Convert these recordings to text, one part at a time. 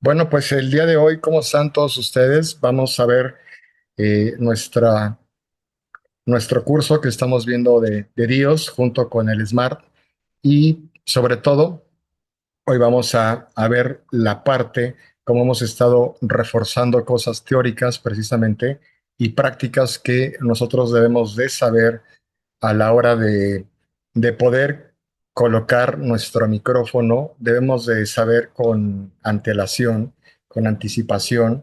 Bueno, pues el día de hoy, ¿cómo están todos ustedes? Vamos a ver nuestro curso que estamos viendo de Dios junto con el Smart y sobre todo, hoy vamos a ver la parte, cómo hemos estado reforzando cosas teóricas precisamente y prácticas que nosotros debemos de saber a la hora de poder colocar nuestro micrófono. Debemos de saber con antelación, con anticipación,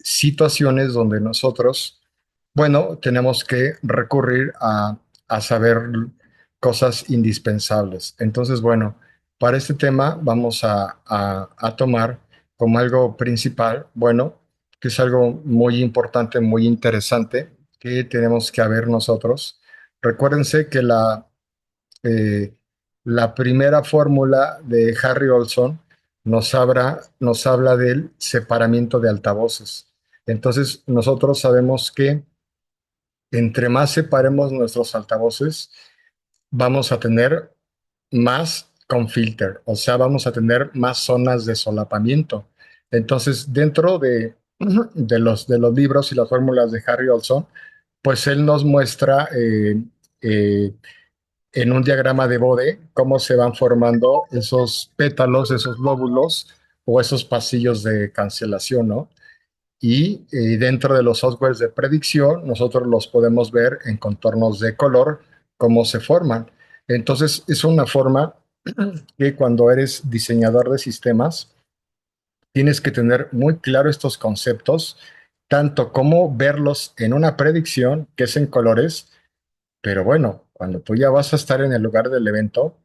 situaciones donde nosotros, bueno, tenemos que recurrir a saber cosas indispensables. Entonces, bueno, para este tema vamos a tomar como algo principal, bueno, que es algo muy importante, muy interesante, que tenemos que ver nosotros. Recuérdense que eh, la primera fórmula de Harry Olson nos habla del separamiento de altavoces. Entonces, nosotros sabemos que entre más separemos nuestros altavoces, vamos a tener más con filter, o sea, vamos a tener más zonas de solapamiento. Entonces, dentro de los libros y las fórmulas de Harry Olson, pues él nos muestra eh, en un diagrama de Bode cómo se van formando esos pétalos, esos lóbulos o esos pasillos de cancelación, ¿no? Y dentro de los softwares de predicción, nosotros los podemos ver en contornos de color, cómo se forman. Entonces, es una forma que cuando eres diseñador de sistemas, tienes que tener muy claro estos conceptos, tanto como verlos en una predicción, que es en colores, pero bueno, cuando tú ya vas a estar en el lugar del evento,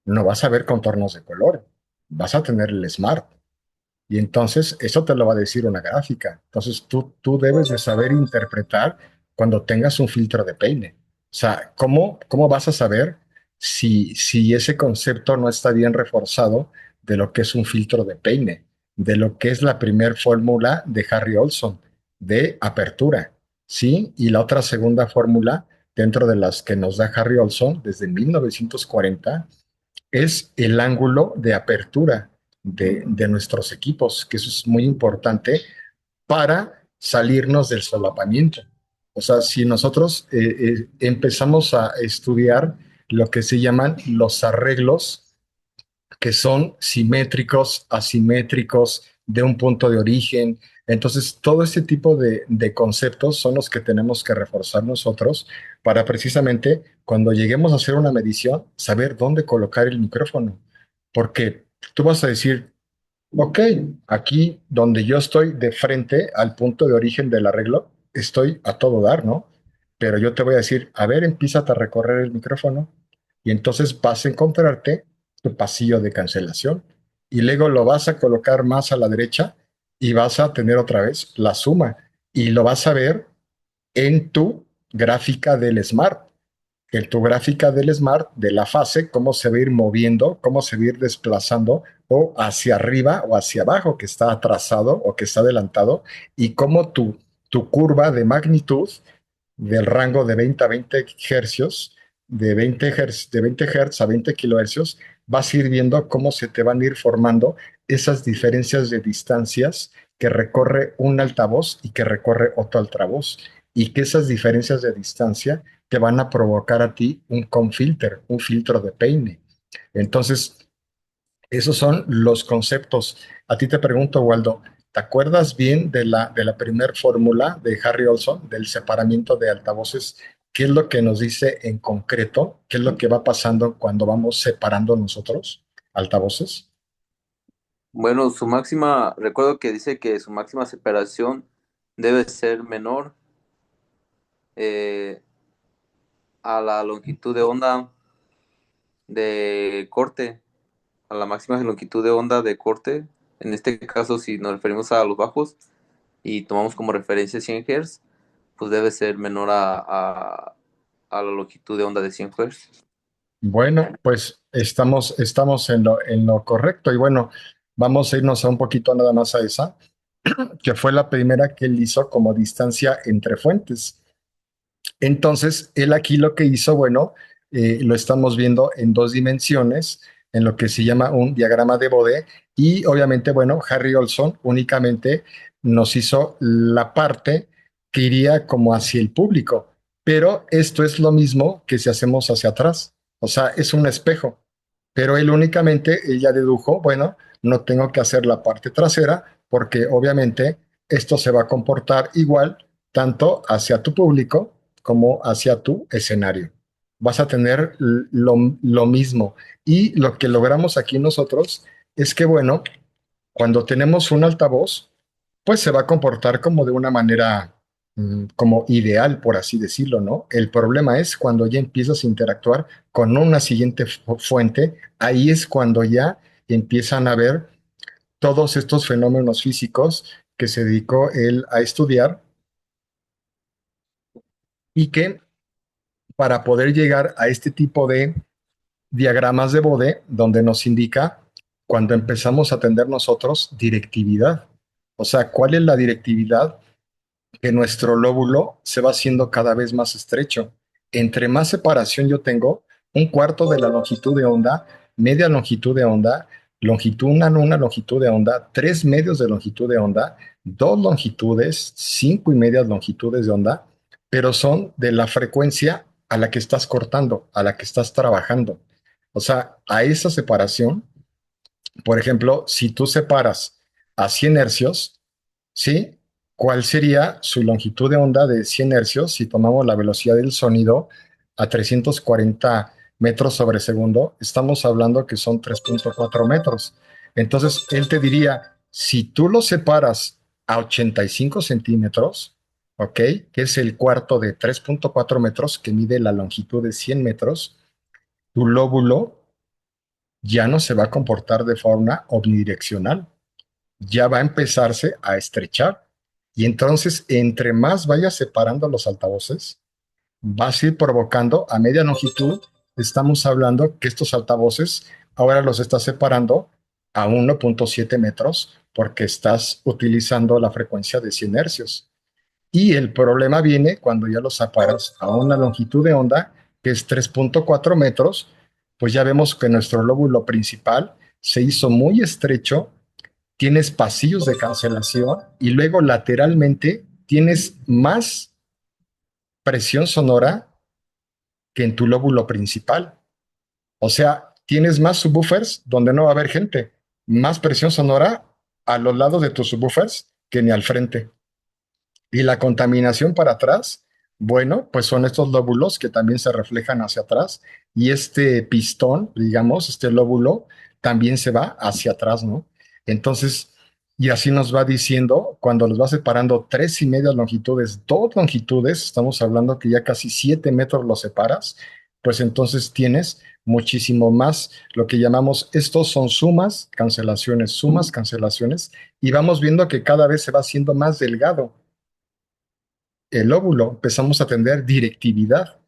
no vas a ver contornos de color, vas a tener el Smart. Y entonces eso te lo va a decir una gráfica. Entonces tú debes de saber interpretar cuando tengas un filtro de peine. O sea, ¿cómo vas a saber si ese concepto no está bien reforzado de lo que es un filtro de peine, de lo que es la primer fórmula de Harry Olson de apertura? ¿Sí? Y la otra segunda fórmula dentro de las que nos da Harry Olson desde 1940 es el ángulo de apertura de nuestros equipos, que eso es muy importante para salirnos del solapamiento. O sea, si nosotros empezamos a estudiar lo que se llaman los arreglos que son simétricos, asimétricos, de un punto de origen. Entonces, todo este tipo de conceptos son los que tenemos que reforzar nosotros para precisamente cuando lleguemos a hacer una medición, saber dónde colocar el micrófono. Porque tú vas a decir, ok, aquí donde yo estoy de frente al punto de origen del arreglo, estoy a todo dar, ¿no? Pero yo te voy a decir, a ver, empieza a recorrer el micrófono y entonces vas a encontrarte tu pasillo de cancelación y luego lo vas a colocar más a la derecha y vas a tener otra vez la suma y lo vas a ver en tu gráfica del Smart, en tu gráfica del Smart, de la fase, cómo se va a ir moviendo, cómo se va a ir desplazando o hacia arriba o hacia abajo, que está atrasado o que está adelantado, y cómo tu curva de magnitud del rango de 20 a 20 hercios, de 20 Hz a 20 kilohercios, vas a ir viendo cómo se te van a ir formando esas diferencias de distancias que recorre un altavoz y que recorre otro altavoz, y que esas diferencias de distancia te van a provocar a ti un confilter, un filtro de peine. Entonces, esos son los conceptos. A ti te pregunto, Waldo, ¿te acuerdas bien de la primer fórmula de Harry Olson, del separamiento de altavoces? ¿Qué es lo que nos dice en concreto? ¿Qué es lo que va pasando cuando vamos separando nosotros altavoces? Bueno, su máxima, recuerdo que dice que su máxima separación debe ser menor eh, a la longitud de onda de corte, a la máxima longitud de onda de corte. En este caso, si nos referimos a los bajos y tomamos como referencia 100 Hz, pues debe ser menor a la longitud de onda de 100 Hz. Bueno, pues estamos en lo correcto y bueno, vamos a irnos a un poquito nada más a esa, que fue la primera que él hizo como distancia entre fuentes. Entonces, él aquí lo que hizo, bueno, lo estamos viendo en dos dimensiones, en lo que se llama un diagrama de Bode, Y obviamente, bueno, Harry Olson únicamente nos hizo la parte que iría como hacia el público, pero esto es lo mismo que si hacemos hacia atrás, o sea, es un espejo, pero él únicamente, ella dedujo, bueno, no tengo que hacer la parte trasera porque obviamente esto se va a comportar igual tanto hacia tu público como hacia tu escenario. Vas a tener lo mismo. Y lo que logramos aquí nosotros es que, bueno, cuando tenemos un altavoz, pues se va a comportar como de una manera como ideal, por así decirlo, ¿no? El problema es cuando ya empiezas a interactuar con una siguiente fuente, ahí es cuando ya empiezan a ver todos estos fenómenos físicos que se dedicó él a estudiar y que para poder llegar a este tipo de diagramas de Bode, donde nos indica cuando empezamos a tener nosotros directividad. O sea, ¿cuál es la directividad? Que nuestro lóbulo se va haciendo cada vez más estrecho. Entre más separación yo tengo, un cuarto de la longitud de onda, media longitud de onda, longitud, una longitud de onda, tres medios de longitud de onda, dos longitudes, cinco y medias longitudes de onda, pero son de la frecuencia a la que estás cortando, a la que estás trabajando. O sea, a esa separación, por ejemplo, si tú separas a 100 hercios, ¿sí? ¿Cuál sería su longitud de onda de 100 hercios si tomamos la velocidad del sonido a 340 metros sobre segundo? Estamos hablando que son 3.4 metros. Entonces, él te diría, si tú lo separas a 85 centímetros, ¿ok? Que es el cuarto de 3.4 metros que mide la longitud de 100 metros, tu lóbulo ya no se va a comportar de forma omnidireccional, ya va a empezarse a estrechar. Y entonces, entre más vayas separando los altavoces, vas a ir provocando a media longitud. Estamos hablando que estos altavoces ahora los estás separando a 1.7 metros porque estás utilizando la frecuencia de 100 hercios. Y el problema viene cuando ya los separas a una longitud de onda que es 3.4 metros, pues ya vemos que nuestro lóbulo principal se hizo muy estrecho, tienes pasillos de cancelación y luego lateralmente tienes más presión sonora que en tu lóbulo principal. O sea, tienes más subwoofers donde no va a haber gente, más presión sonora a los lados de tus subwoofers que ni al frente. Y la contaminación para atrás, bueno, pues son estos lóbulos que también se reflejan hacia atrás y este pistón, digamos, este lóbulo también se va hacia atrás, ¿no? Entonces, y así nos va diciendo, cuando los va separando tres y medias longitudes, dos longitudes, estamos hablando que ya casi 7 metros los separas, pues entonces tienes muchísimo más lo que llamamos, estos son sumas, cancelaciones, y vamos viendo que cada vez se va haciendo más delgado el óvulo, empezamos a tener directividad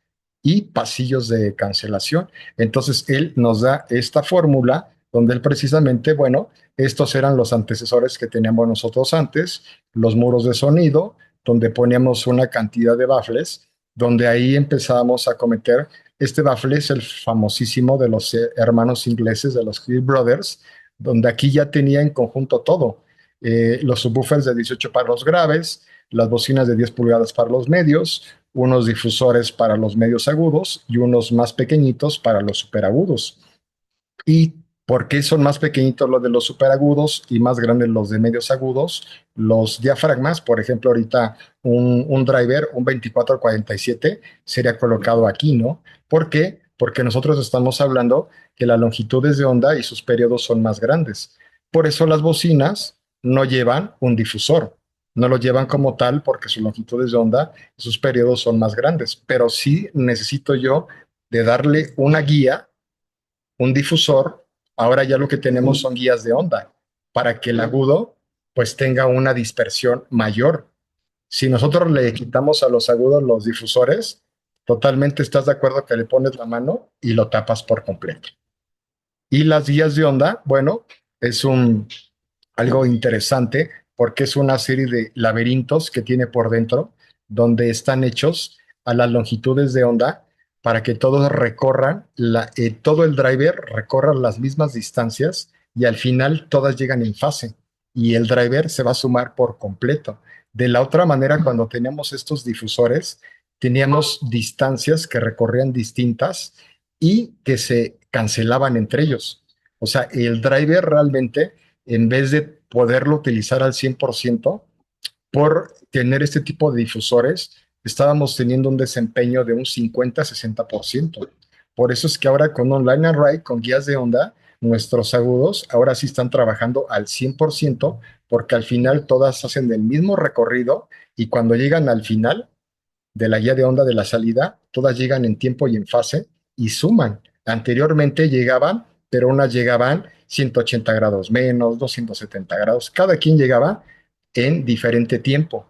y pasillos de cancelación. Entonces, él nos da esta fórmula donde él precisamente, bueno, estos eran los antecesores que teníamos nosotros antes, los muros de sonido, donde poníamos una cantidad de baffles, donde ahí empezábamos a cometer, este baffle es el famosísimo de los hermanos ingleses, de los Hill Brothers, donde aquí ya tenía en conjunto todo, los subwoofers de 18 para los graves, las bocinas de 10 pulgadas para los medios, unos difusores para los medios agudos y unos más pequeñitos para los superagudos. ¿Y por qué son más pequeñitos los de los superagudos y más grandes los de medios agudos? Los diafragmas, por ejemplo, ahorita un driver, un 2447, sería colocado aquí, ¿no? ¿Por qué? Porque nosotros estamos hablando que las longitudes de onda y sus periodos son más grandes. Por eso las bocinas no llevan un difusor, no lo llevan como tal porque sus longitudes de onda y sus periodos son más grandes, pero sí necesito yo de darle una guía, un difusor. Ahora ya lo que tenemos son guías de onda para que el agudo pues tenga una dispersión mayor. Si nosotros le quitamos a los agudos los difusores, totalmente estás de acuerdo que le pones la mano y lo tapas por completo. Y las guías de onda, bueno, es algo interesante porque es una serie de laberintos que tiene por dentro donde están hechos a las longitudes de onda para que todos recorran, todo el driver recorra las mismas distancias y al final todas llegan en fase y el driver se va a sumar por completo. De la otra manera, cuando teníamos estos difusores, teníamos distancias que recorrían distintas y que se cancelaban entre ellos. O sea, el driver realmente, en vez de poderlo utilizar al 100%, por tener este tipo de difusores, estábamos teniendo un desempeño de un 50-60%. Por eso es que ahora con Online Array, con guías de onda, nuestros agudos ahora sí están trabajando al 100%, porque al final todas hacen el mismo recorrido y cuando llegan al final de la guía de onda de la salida, todas llegan en tiempo y en fase y suman. Anteriormente llegaban, pero unas llegaban 180 grados menos, 270 grados, cada quien llegaba en diferente tiempo,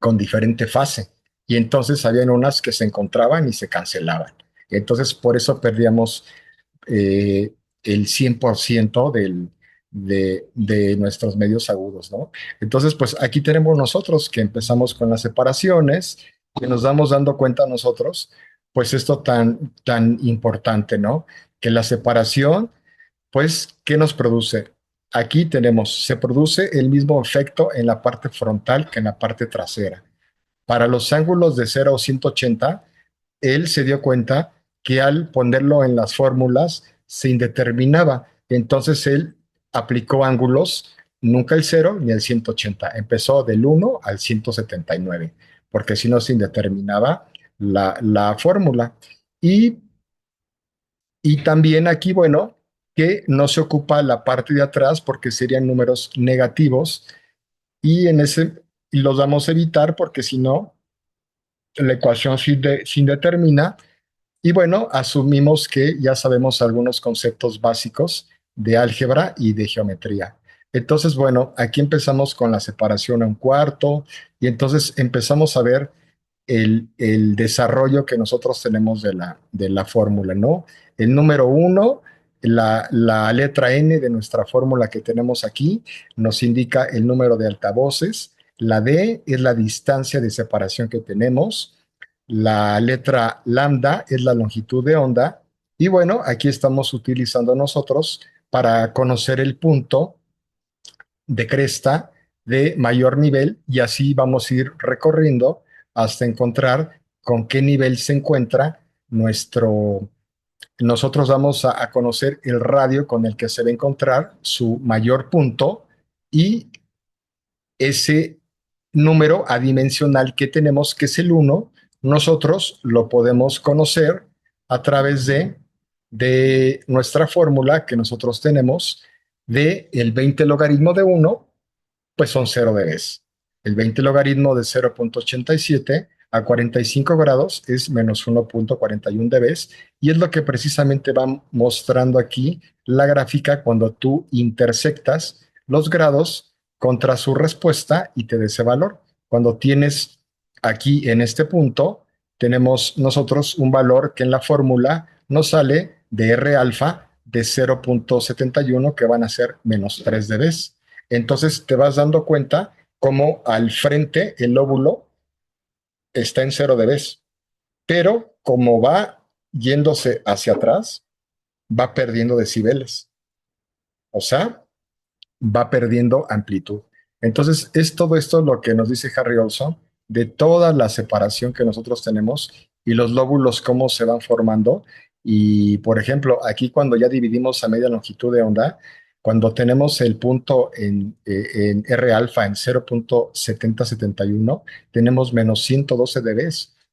con diferente fase. Y entonces habían unas que se encontraban y se cancelaban. Entonces por eso perdíamos el 100% de nuestros medios agudos, ¿no? Entonces, pues aquí tenemos nosotros que empezamos con las separaciones, que nos damos dando cuenta nosotros, pues esto tan importante, ¿no? Que la separación, pues, ¿qué nos produce? Aquí tenemos, se produce el mismo efecto en la parte frontal que en la parte trasera. Para los ángulos de 0 a 180, él se dio cuenta que al ponerlo en las fórmulas se indeterminaba. Entonces él aplicó ángulos, nunca el 0 ni el 180. Empezó del 1 al 179, porque si no se indeterminaba la fórmula. Y, y también aquí, bueno, que no se ocupa la parte de atrás porque serían números negativos y en ese los vamos a evitar porque si no, la ecuación se indetermina. Y bueno, asumimos que ya sabemos algunos conceptos básicos de álgebra y de geometría. Entonces, bueno, aquí empezamos con la separación a un cuarto y entonces empezamos a ver el desarrollo que nosotros tenemos de la fórmula, ¿no? El número uno, la letra N de nuestra fórmula que tenemos aquí, nos indica el número de altavoces. La D es la distancia de separación que tenemos. La letra lambda es la longitud de onda. Y bueno, aquí estamos utilizando nosotros para conocer el punto de cresta de mayor nivel y así vamos a ir recorriendo hasta encontrar con qué nivel se encuentra nuestro. Nosotros vamos a conocer el radio con el que se va a encontrar su mayor punto y ese número adimensional que tenemos, que es el uno, nosotros lo podemos conocer a través de nuestra fórmula que nosotros tenemos de el 20 logaritmo de uno, pues son 0 dB. El 20 logaritmo de 0,87 a 45 grados es menos 1,41 dB y es lo que precisamente va mostrando aquí la gráfica cuando tú intersectas los grados contra su respuesta y te dé ese valor. Cuando tienes aquí en este punto, tenemos nosotros un valor que en la fórmula nos sale de R alfa de 0,71 que van a ser menos 3 dB. Entonces te vas dando cuenta cómo al frente el lóbulo está en 0 dB, pero como va yéndose hacia atrás, va perdiendo decibeles, o sea, va perdiendo amplitud. Entonces es todo esto lo que nos dice Harry Olson de toda la separación que nosotros tenemos y los lóbulos cómo se van formando. Y por ejemplo, aquí cuando ya dividimos a media longitud de onda, cuando tenemos el punto en R alfa en 0,7071, tenemos menos 112 dB.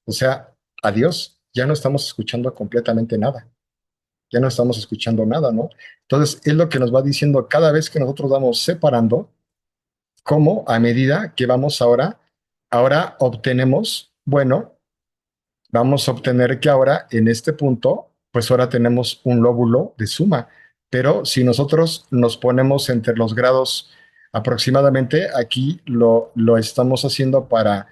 O sea, adiós, ya no estamos escuchando completamente nada, ya no estamos escuchando nada, ¿no? Entonces, es lo que nos va diciendo cada vez que nosotros vamos separando, cómo a medida que vamos ahora obtenemos, bueno, vamos a obtener que ahora en este punto, pues ahora tenemos un lóbulo de suma. Pero si nosotros nos ponemos entre los grados aproximadamente, aquí lo estamos haciendo para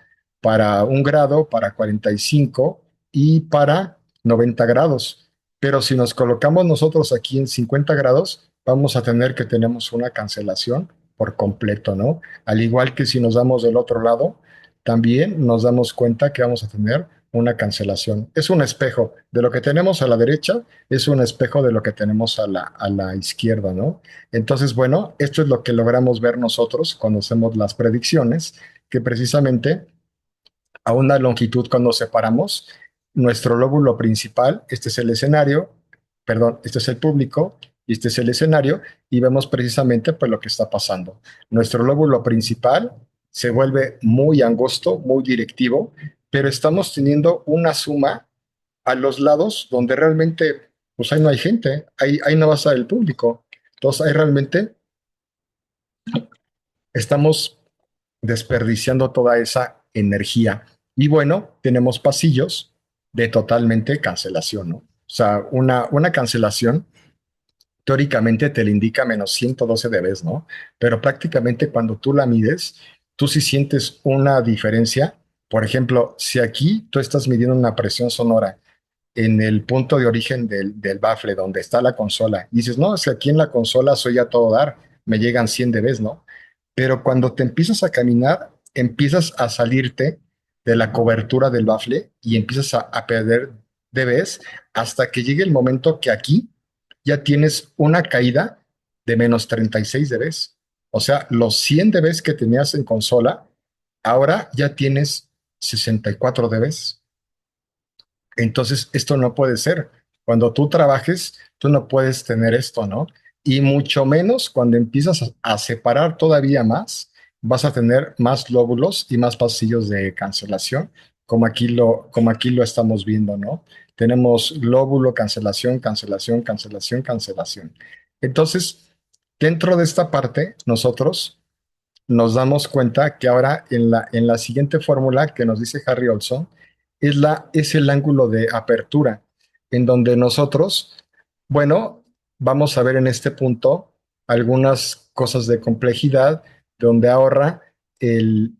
un grado, para 45 y para 90 grados. Pero si nos colocamos nosotros aquí en 50 grados, vamos a tener que tenemos una cancelación por completo, ¿no? Al igual que si nos damos del otro lado, también nos damos cuenta que vamos a tener una cancelación. Es un espejo de lo que tenemos a la derecha, es un espejo de lo que tenemos a la izquierda, ¿no? Entonces, bueno, esto es lo que logramos ver nosotros cuando hacemos las predicciones, que precisamente a una longitud cuando separamos nuestro lóbulo principal, este es el escenario, perdón, este es el público y este es el escenario, y vemos precisamente pues lo que está pasando. Nuestro lóbulo principal se vuelve muy angosto, muy directivo, pero estamos teniendo una suma a los lados donde realmente pues ahí no hay gente, ahí no va a estar el público. Entonces ahí realmente estamos desperdiciando toda esa energía. Y bueno, tenemos pasillos de totalmente cancelación, ¿no? O sea, una cancelación teóricamente te le indica menos 112 dB, ¿no? Pero prácticamente cuando tú la mides, tú sí sientes una diferencia. Por ejemplo, si aquí tú estás midiendo una presión sonora en el punto de origen del bafle, donde está la consola. Y dices, no, es que aquí en la consola soy a todo dar, me llegan 100 dB, ¿no? Pero cuando te empiezas a caminar, empiezas a salirte de la cobertura del bafle y empiezas a perder dBs hasta que llegue el momento que aquí ya tienes una caída de menos 36 dBs. O sea, los 100 dBs que tenías en consola, ahora ya tienes 64 dBs. Entonces, esto no puede ser. Cuando tú trabajes, tú no puedes tener esto, ¿no? Y mucho menos cuando empiezas a separar todavía más, vas a tener más lóbulos y más pasillos de cancelación, como aquí lo estamos viendo, ¿no? Tenemos lóbulo, cancelación, cancelación, cancelación, cancelación. Entonces, dentro de esta parte, nosotros nos damos cuenta que ahora en la siguiente fórmula que nos dice Harry Olson es el ángulo de apertura, en donde nosotros, bueno, vamos a ver en este punto algunas cosas de complejidad, donde ahora el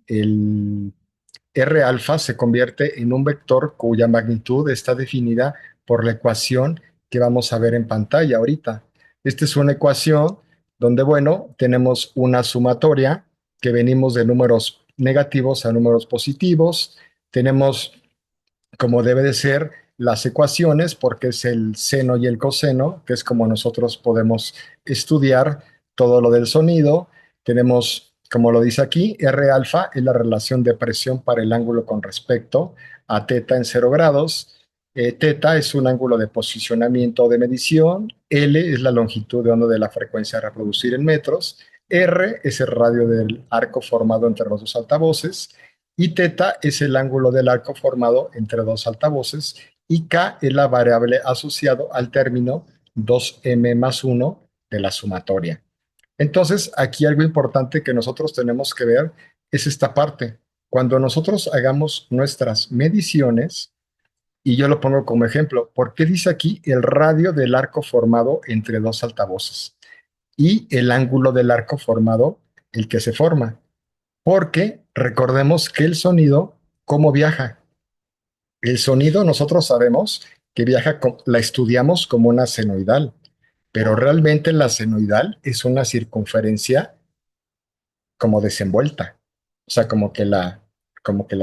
R alfa se convierte en un vector cuya magnitud está definida por la ecuación que vamos a ver en pantalla ahorita. Esta es una ecuación donde, bueno, tenemos una sumatoria que venimos de números negativos a números positivos. Tenemos, como debe de ser, las ecuaciones, porque es el seno y el coseno, que es como nosotros podemos estudiar todo lo del sonido. Tenemos, como lo dice aquí, R alfa es la relación de presión para el ángulo con respecto a teta en 0 grados. Teta es un ángulo de posicionamiento o de medición. L es la longitud de onda de la frecuencia a reproducir en metros. R es el radio del arco formado entre los dos altavoces y teta es el ángulo del arco formado entre dos altavoces y K es la variable asociado al término 2m más 1 de la sumatoria. Entonces, aquí algo importante que nosotros tenemos que ver es esta parte. Cuando nosotros hagamos nuestras mediciones, y yo lo pongo como ejemplo, ¿por qué dice aquí el radio del arco formado entre dos altavoces? Y el ángulo del arco formado, el que se forma. Porque recordemos que el sonido, ¿cómo viaja? El sonido nosotros sabemos que viaja, la estudiamos como una senoidal, pero realmente la senoidal es una circunferencia como desenvuelta, o sea, como que la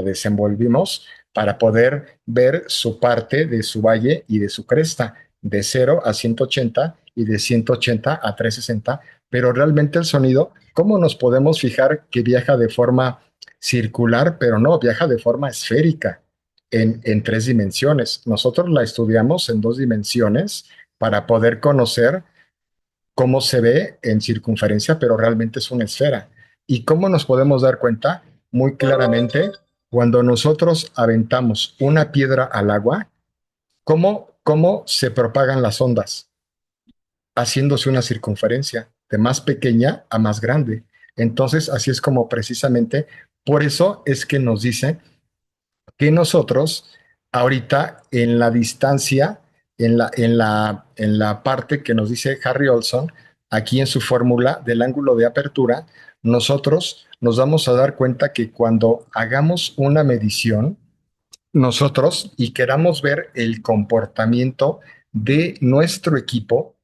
desenvolvimos para poder ver su parte de su valle y de su cresta, de 0 a 180 y de 180 a 360, pero realmente el sonido, ¿cómo nos podemos fijar que viaja de forma circular, pero no, viaja de forma esférica en 3 dimensiones? Nosotros la estudiamos en 2 dimensiones para poder conocer cómo se ve en circunferencia, pero realmente es una esfera. ¿Y cómo nos podemos dar cuenta? Muy claramente, cuando nosotros aventamos una piedra al agua, cómo se propagan las ondas? Haciéndose una circunferencia de más pequeña a más grande. Entonces, así es como precisamente, por eso es que nos dice que nosotros ahorita en la distancia, en la parte que nos dice Harry Olson, aquí en su fórmula del ángulo de apertura, nosotros nos vamos a dar cuenta que cuando hagamos una medición, nosotros y queramos ver el comportamiento de nuestro equipo,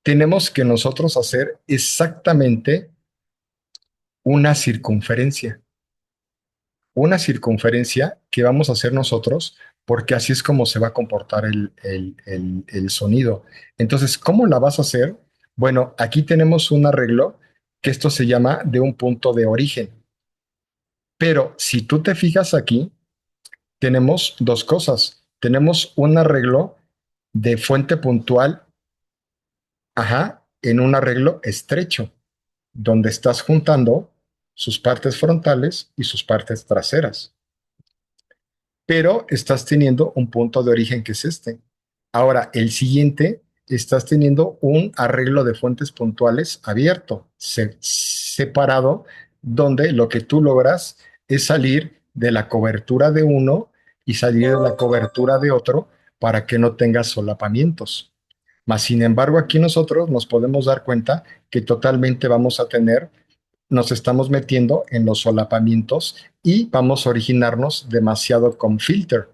tenemos que nosotros hacer exactamente una circunferencia. Una circunferencia que vamos a hacer nosotros porque así es como se va a comportar el sonido. Entonces, ¿cómo la vas a hacer? Bueno, aquí tenemos un arreglo que esto se llama de un punto de origen. Pero si tú te fijas aquí, tenemos dos cosas. Tenemos un arreglo de fuente puntual, ajá, en un arreglo estrecho, donde estás juntando sus partes frontales y sus partes traseras, pero estás teniendo un punto de origen que es este. Ahora, el siguiente, estás teniendo un arreglo de fuentes puntuales abierto, separado, donde lo que tú logras es salir de la cobertura de uno y salir de la cobertura de otro para que no tengas solapamientos. Mas, sin embargo, aquí nosotros nos podemos dar cuenta que totalmente vamos a tener, nos estamos metiendo en los solapamientos y vamos a originarnos demasiado con filter.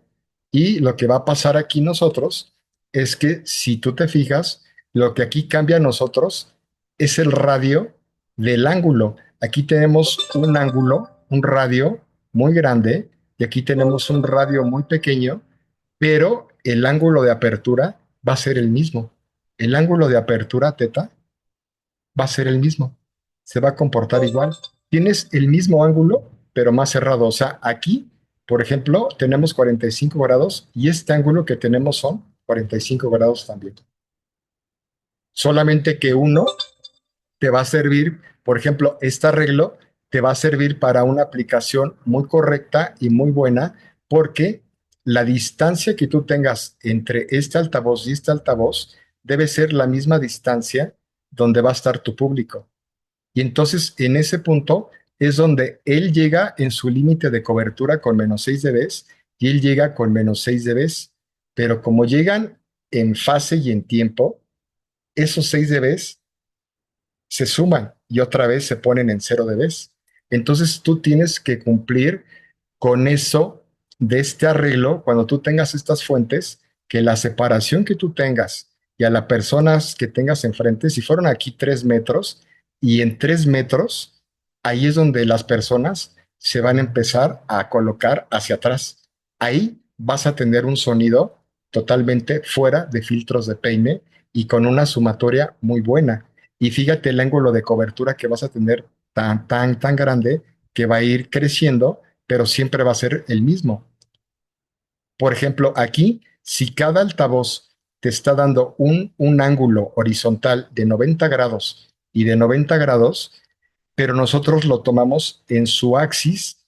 Y lo que va a pasar aquí nosotros es que si tú te fijas, lo que aquí cambia a nosotros es el radio del ángulo. Aquí tenemos un ángulo, un radio muy grande y aquí tenemos un radio muy pequeño, pero el ángulo de apertura va a ser el mismo. El ángulo de apertura teta va a ser el mismo, se va a comportar igual. Tienes el mismo ángulo, pero más cerrado. O sea, aquí, por ejemplo, tenemos 45 grados y este ángulo que tenemos son 45 grados también. Solamente que uno te va a servir, por ejemplo, este arreglo te va a servir para una aplicación muy correcta y muy buena porque la distancia que tú tengas entre este altavoz y este altavoz debe ser la misma distancia donde va a estar tu público. Y entonces en ese punto es donde él llega en su límite de cobertura con menos 6 dB y él llega con menos 6 dB. Pero como llegan en fase y en tiempo, esos 6 dB se suman y otra vez se ponen en 0 dB. Entonces tú tienes que cumplir con eso de este arreglo cuando tú tengas estas fuentes, que la separación que tú tengas y a las personas que tengas enfrente, si fueron aquí 3 metros y en 3 metros, ahí es donde las personas se van a empezar a colocar hacia atrás. Ahí vas a tener un sonido totalmente fuera de filtros de peine y con una sumatoria muy buena. Y fíjate el ángulo de cobertura que vas a tener tan grande que va a ir creciendo, pero siempre va a ser el mismo. Por ejemplo, aquí, si cada altavoz te está dando un ángulo horizontal de 90 grados y de 90 grados, pero nosotros lo tomamos en su axis,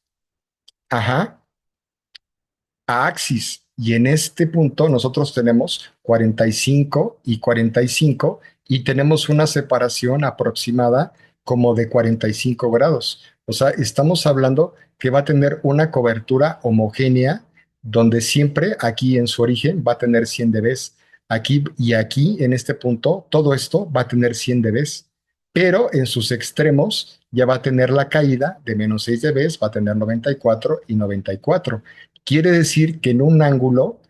ajá, a axis. Y en este punto nosotros tenemos 45 y 45 y tenemos una separación aproximada como de 45 grados. O sea, estamos hablando que va a tener una cobertura homogénea donde siempre aquí en su origen va a tener 100 dB. Aquí y aquí en este punto todo esto va a tener 100 dB, pero en sus extremos ya va a tener la caída de menos 6 dB, va a tener 94 y 94. Quiere decir que en un ángulo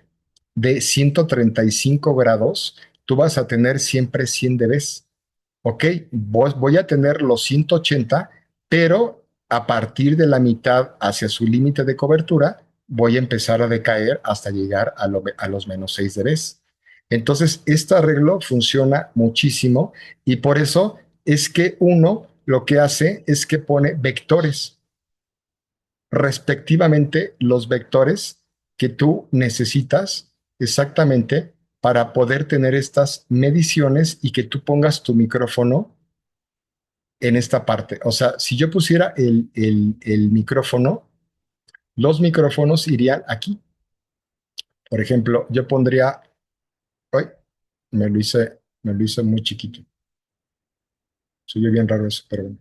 de 135 grados, tú vas a tener siempre 100 dB. Ok, voy a tener los 180, pero a partir de la mitad hacia su límite de cobertura, voy a empezar a decaer hasta llegar a los menos 6 dB. Entonces, este arreglo funciona muchísimo y por eso es que uno lo que hace es que pone vectores respectivamente los vectores que tú necesitas exactamente para poder tener estas mediciones y que tú pongas tu micrófono en esta parte. O sea, si yo pusiera el micrófono, los micrófonos irían aquí. Por ejemplo, yo pondría, ay, me lo hice muy chiquito. Soy yo bien raro eso, pero bueno.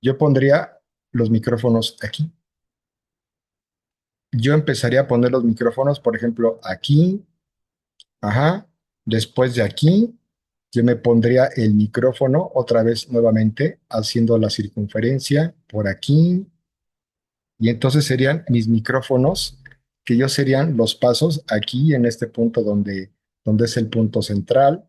Yo pondría los micrófonos aquí. Yo empezaría a poner los micrófonos, por ejemplo, aquí. Ajá. Después de aquí, yo me pondría el micrófono otra vez nuevamente haciendo la circunferencia por aquí. Y entonces serían mis micrófonos, que yo serían los pasos aquí en este punto donde es el punto central.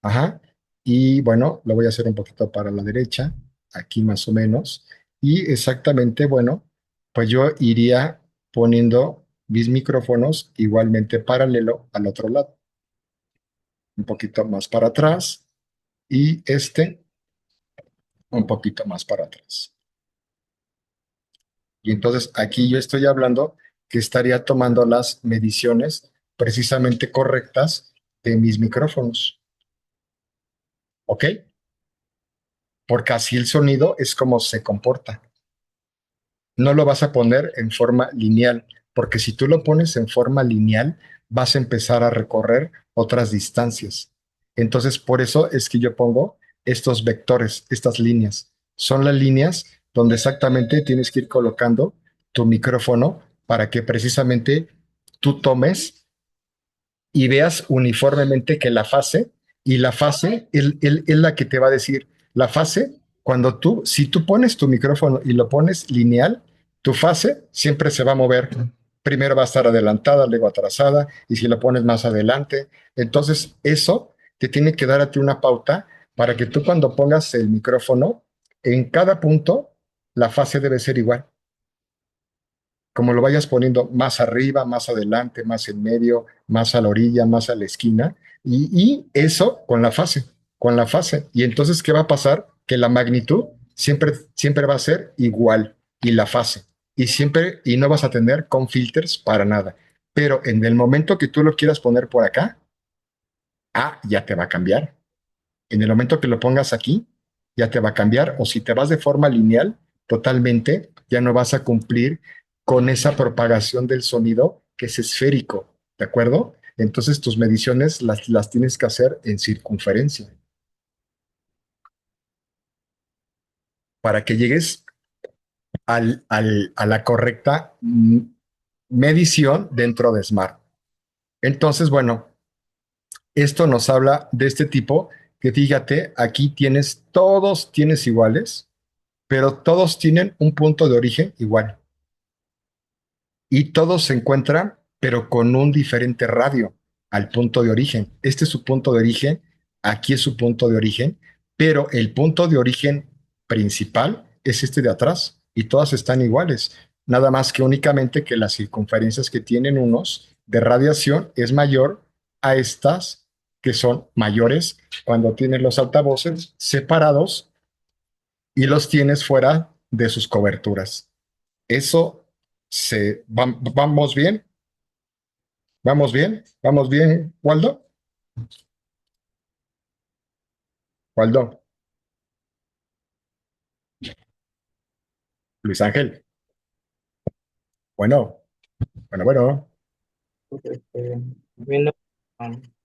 Ajá. Y bueno, lo voy a hacer un poquito para la derecha, aquí más o menos. Y exactamente, bueno, pues yo iría poniendo. mis micrófonos igualmente paralelo al otro lado, un poquito más para atrás y este un poquito más para atrás. Y entonces aquí yo estoy hablando que estaría tomando las mediciones precisamente correctas de mis micrófonos, ¿ok? Porque así el sonido es como se comporta. No lo vas a poner en forma lineal, porque si tú lo pones en forma lineal, vas a empezar a recorrer otras distancias. Entonces, por eso es que yo pongo estos vectores, estas líneas. Son las líneas donde exactamente tienes que ir colocando tu micrófono para que precisamente tú tomes y veas uniformemente que la fase, y la fase es la que te va a decir, la fase, cuando tú, si tú pones tu micrófono y lo pones lineal, tu fase siempre se va a mover. Primero va a estar adelantada, luego atrasada, y si lo pones más adelante, entonces eso te tiene que dar a ti una pauta para que tú cuando pongas el micrófono, en cada punto, la fase debe ser igual como lo vayas poniendo más arriba, más adelante, más en medio, más a la orilla, más a la esquina, y eso con la fase. Y entonces, ¿qué va a pasar? Que la magnitud siempre va a ser igual y la fase. Y siempre, y no vas a tener con filters para nada. Pero en el momento que tú lo quieras poner por acá, ya te va a cambiar. En el momento que lo pongas aquí, ya te va a cambiar. O si te vas de forma lineal, totalmente, ya no vas a cumplir con esa propagación del sonido que es esférico, ¿de acuerdo? Entonces tus mediciones las tienes que hacer en circunferencia para que llegues a la correcta medición dentro de Smart. Entonces, bueno, esto nos habla de este tipo que fíjate, aquí tienes iguales, pero todos tienen un punto de origen igual y todos se encuentran, pero con un diferente radio al punto de origen. Este es su punto de origen, aquí es su punto de origen, pero el punto de origen principal es este de atrás y todas están iguales. Nada más que únicamente que las circunferencias que tienen unos de radiación es mayor a estas que son mayores cuando tienes los altavoces separados y los tienes fuera de sus coberturas. Eso vamos bien, vamos bien, Waldo, Waldo, Luis Ángel. Bueno, bueno, Viendo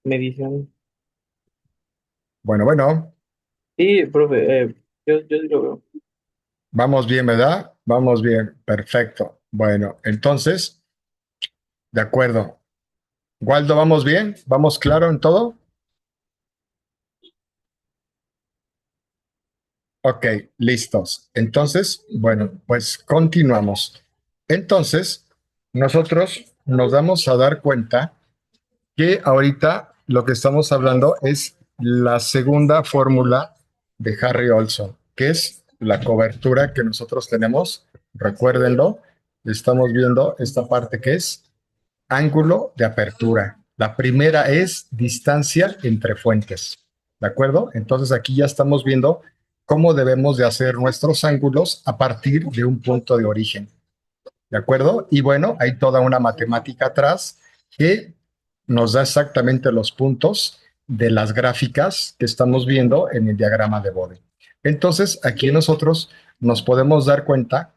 medición. bueno, Sí, profe, yo sí lo veo. vamos bien, ¿verdad? Vamos bien, perfecto. Bueno, entonces, de acuerdo. Waldo, ¿vamos bien? ¿Vamos claro en todo? Ok, listos. Entonces, bueno, pues continuamos. Entonces, nosotros nos vamos a dar cuenta que ahorita lo que estamos hablando es la segunda fórmula de Harry Olson, que es la cobertura que nosotros tenemos. Recuérdenlo, estamos viendo esta parte que es ángulo de apertura. La primera es distancia entre fuentes. ¿De acuerdo? Entonces aquí ya estamos viendo cómo debemos de hacer nuestros ángulos a partir de un punto de origen. ¿De acuerdo? Y bueno, hay toda una matemática atrás que nos da exactamente los puntos de las gráficas que estamos viendo en el diagrama de Bode. Entonces, aquí nosotros nos podemos dar cuenta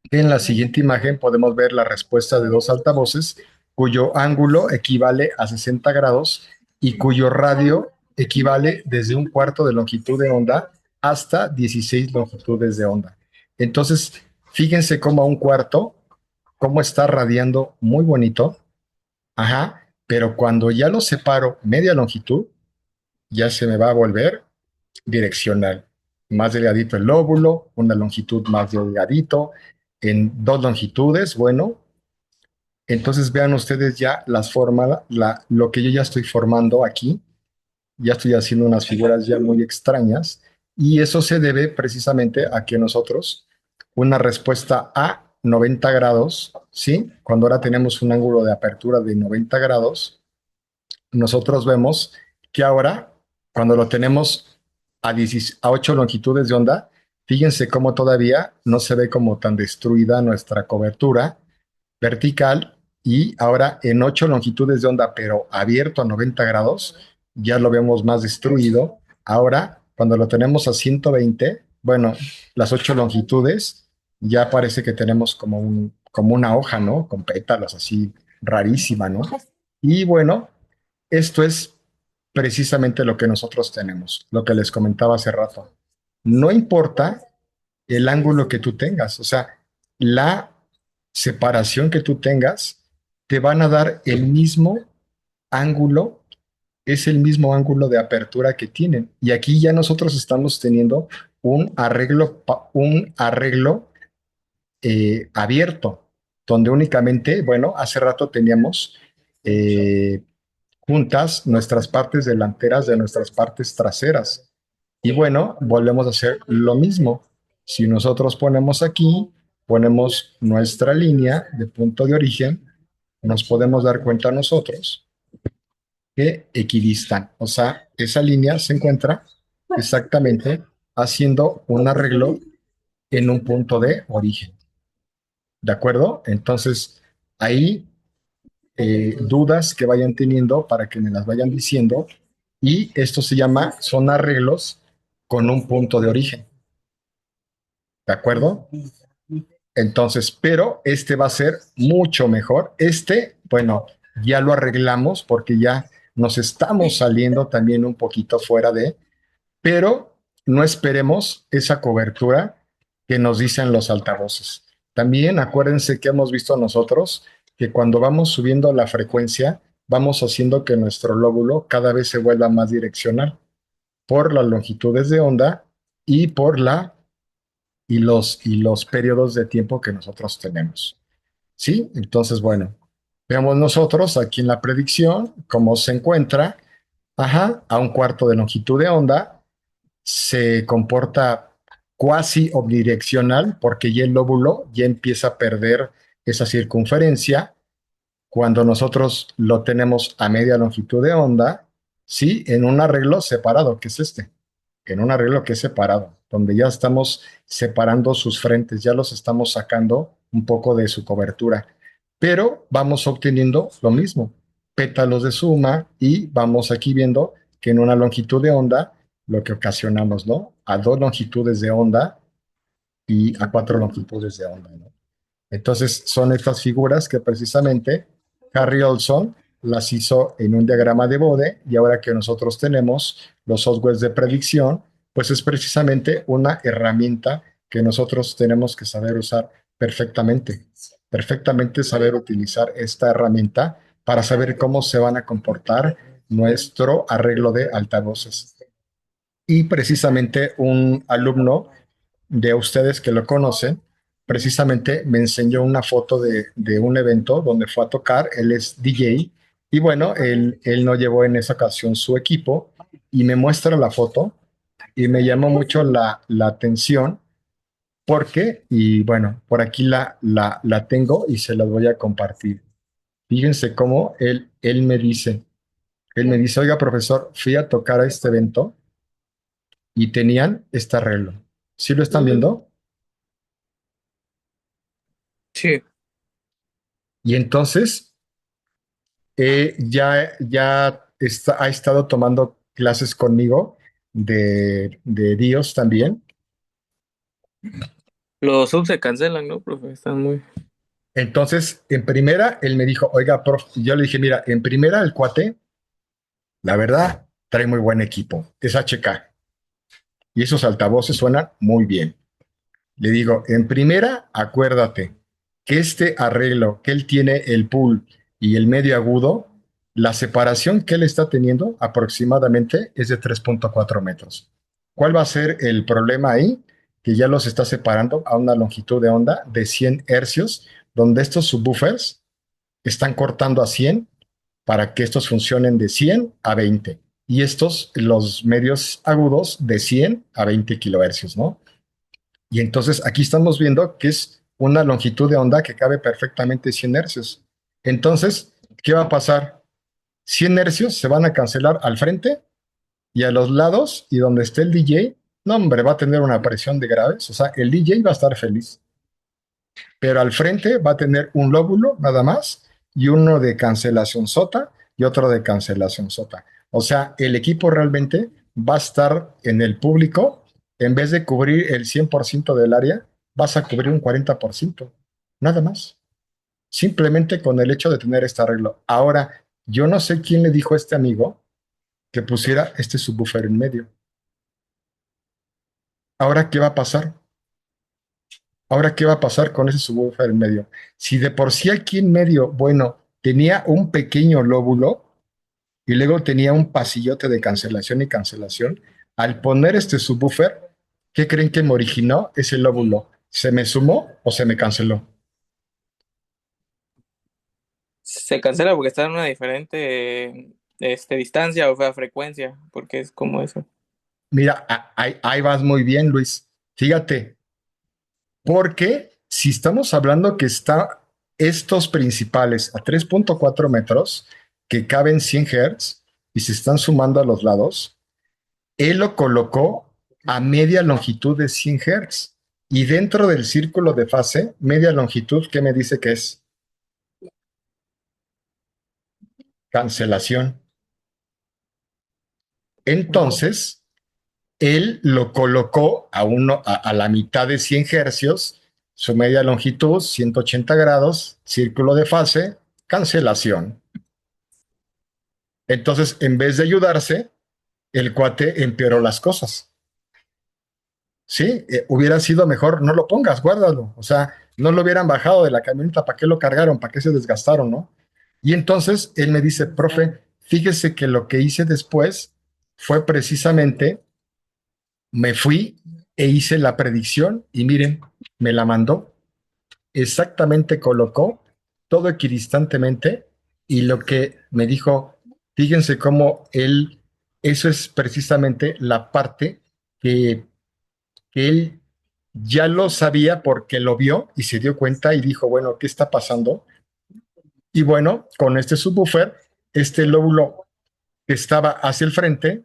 que en la siguiente imagen podemos ver la respuesta de dos altavoces cuyo ángulo equivale a 60 grados y cuyo radio equivale desde un cuarto de longitud de onda hasta 16 longitudes de onda. Entonces, fíjense cómo a un cuarto, cómo está radiando muy bonito, ajá, pero cuando ya lo separo media longitud, ya se me va a volver direccional. Más delgadito el lóbulo, una longitud más delgadito, en dos longitudes, bueno, entonces vean ustedes ya las formas, lo que yo ya estoy formando aquí, ya estoy haciendo unas figuras ya muy extrañas, y eso se debe precisamente a que nosotros, una respuesta A 90 grados, ¿sí? Cuando ahora tenemos un ángulo de apertura de 90 grados, nosotros vemos que ahora, cuando lo tenemos a 8 longitudes de onda, fíjense cómo todavía no se ve como tan destruida nuestra cobertura vertical y ahora en 8 longitudes de onda, pero abierto a 90 grados, ya lo vemos más destruido. Ahora, cuando lo tenemos a 120, bueno, las 8 longitudes, ya parece que tenemos como una hoja, ¿no? Con pétalos así, rarísima, ¿no? Y bueno, esto es precisamente lo que nosotros tenemos, lo que les comentaba hace rato. No importa el ángulo que tú tengas, o sea, la separación que tú tengas, te van a dar el mismo ángulo, es el mismo ángulo de apertura que tienen. Y aquí ya nosotros estamos teniendo un arreglo abierto, donde únicamente, bueno, hace rato teníamos eh, juntas nuestras partes delanteras de nuestras partes traseras. Y bueno, volvemos a hacer lo mismo. Si nosotros ponemos aquí, ponemos nuestra línea de punto de origen, nos podemos dar cuenta nosotros que equidistan. O sea, esa línea se encuentra exactamente haciendo un arreglo en un punto de origen. ¿De acuerdo? Entonces, ahí dudas que vayan teniendo para que me las vayan diciendo. Y esto se llama, son arreglos con un punto de origen. ¿De acuerdo? Entonces, pero este va a ser mucho mejor. Este, bueno, ya lo arreglamos porque ya nos estamos saliendo también un poquito fuera de, pero no esperemos esa cobertura que nos dicen los altavoces. También acuérdense que hemos visto nosotros que cuando vamos subiendo la frecuencia, vamos haciendo que nuestro lóbulo cada vez se vuelva más direccional por las longitudes de onda y por los periodos de tiempo que nosotros tenemos. ¿Sí? Entonces, bueno, veamos nosotros aquí en la predicción cómo se encuentra. Ajá, a un cuarto de longitud de onda se comporta cuasi omnidireccional porque ya el lóbulo ya empieza a perder esa circunferencia cuando nosotros lo tenemos a media longitud de onda, sí, en un arreglo separado, que es este, en un arreglo que es separado, donde ya estamos separando sus frentes, ya los estamos sacando un poco de su cobertura, pero vamos obteniendo lo mismo, pétalos de suma y vamos aquí viendo que en una longitud de onda, lo que ocasionamos, ¿no? A 2 longitudes de onda y a 4 longitudes de onda, ¿no? Entonces, son estas figuras que precisamente Harry Olson las hizo en un diagrama de Bode y ahora que nosotros tenemos los softwares de predicción, pues es precisamente una herramienta que nosotros tenemos que saber usar perfectamente, perfectamente saber utilizar esta herramienta para saber cómo se van a comportar nuestro arreglo de altavoces. Y precisamente un alumno de ustedes que lo conocen, precisamente me enseñó una foto de un evento donde fue a tocar, él es DJ, y bueno, él no llevó en esa ocasión su equipo, y me muestra la foto, y me llamó mucho la atención, porque, y bueno, por aquí la tengo y se las voy a compartir. Fíjense cómo él me dice, oiga, profesor, fui a tocar a este evento y tenían este arreglo. ¿Sí lo están viendo? Sí, Y entonces ha estado tomando clases conmigo de Dios también. los subs se cancelan, ¿no, profe? Están muy... Entonces, en primera, él me dijo, oiga, prof, yo le dije, mira, en primera, el cuate, la verdad, trae muy buen equipo, es HK, y esos altavoces suenan muy bien. Le digo, en primera, acuérdate que este arreglo que él tiene, el pool y el medio agudo, la separación que él está teniendo aproximadamente es de 3.4 metros. ¿Cuál va a ser el problema ahí? Que ya los está separando a una longitud de onda de 100 hercios, donde estos subwoofers están cortando a 100 para que estos funcionen de 100 a 20 y estos, los medios agudos, de 100 a 20 kilohercios, ¿no? Y entonces aquí estamos viendo que es una longitud de onda que cabe perfectamente 100 hercios. Entonces, ¿qué va a pasar? 100 hercios se van a cancelar al frente y a los lados, y donde esté el DJ, no, hombre, va a tener una presión de graves. O sea, el DJ va a estar feliz, pero al frente va a tener un lóbulo nada más y uno de cancelación sota y otro de cancelación sota. O sea, el equipo realmente va a estar en el público, en vez de cubrir el 100% del área, vas a cubrir un 40%, nada más. Simplemente con el hecho de tener este arreglo. Ahora, yo no sé quién le dijo a este amigo que pusiera este subwoofer en medio. Ahora, ¿qué va a pasar? Ahora, ¿qué va a pasar con ese subwoofer en medio? Si de por sí aquí en medio, bueno, tenía un pequeño lóbulo y luego tenía un pasillote de cancelación y cancelación, al poner este subwoofer, ¿qué creen que me originó ese lóbulo? ¿Se me sumó o se me canceló? Se cancela porque está en una diferente distancia o sea, frecuencia, porque es como eso. Mira, ahí vas muy bien, Luis. Fíjate, porque si estamos hablando que está estos principales a 3.4 metros, que caben 100 Hz y se están sumando a los lados, él lo colocó a media longitud de 100 Hz. Y dentro del círculo de fase, media longitud, ¿qué me dice que es? Cancelación. Entonces, él lo colocó a la mitad de 100 hercios, su media longitud, 180 grados, círculo de fase, cancelación. Entonces, en vez de ayudarse, el cuate empeoró las cosas. Sí, hubiera sido mejor, no lo pongas, guárdalo. O sea, no lo hubieran bajado de la camioneta, ¿para qué lo cargaron? ¿Para qué se desgastaron, no? Y entonces él me dice, profe, fíjese que lo que hice después fue precisamente, me fui e hice la predicción y miren, me la mandó, exactamente colocó todo equidistantemente y lo que me dijo, fíjense cómo él, eso es precisamente la parte que él ya lo sabía porque lo vio y se dio cuenta y dijo, bueno, ¿qué está pasando? Y bueno, con este subwoofer, este lóbulo que estaba hacia el frente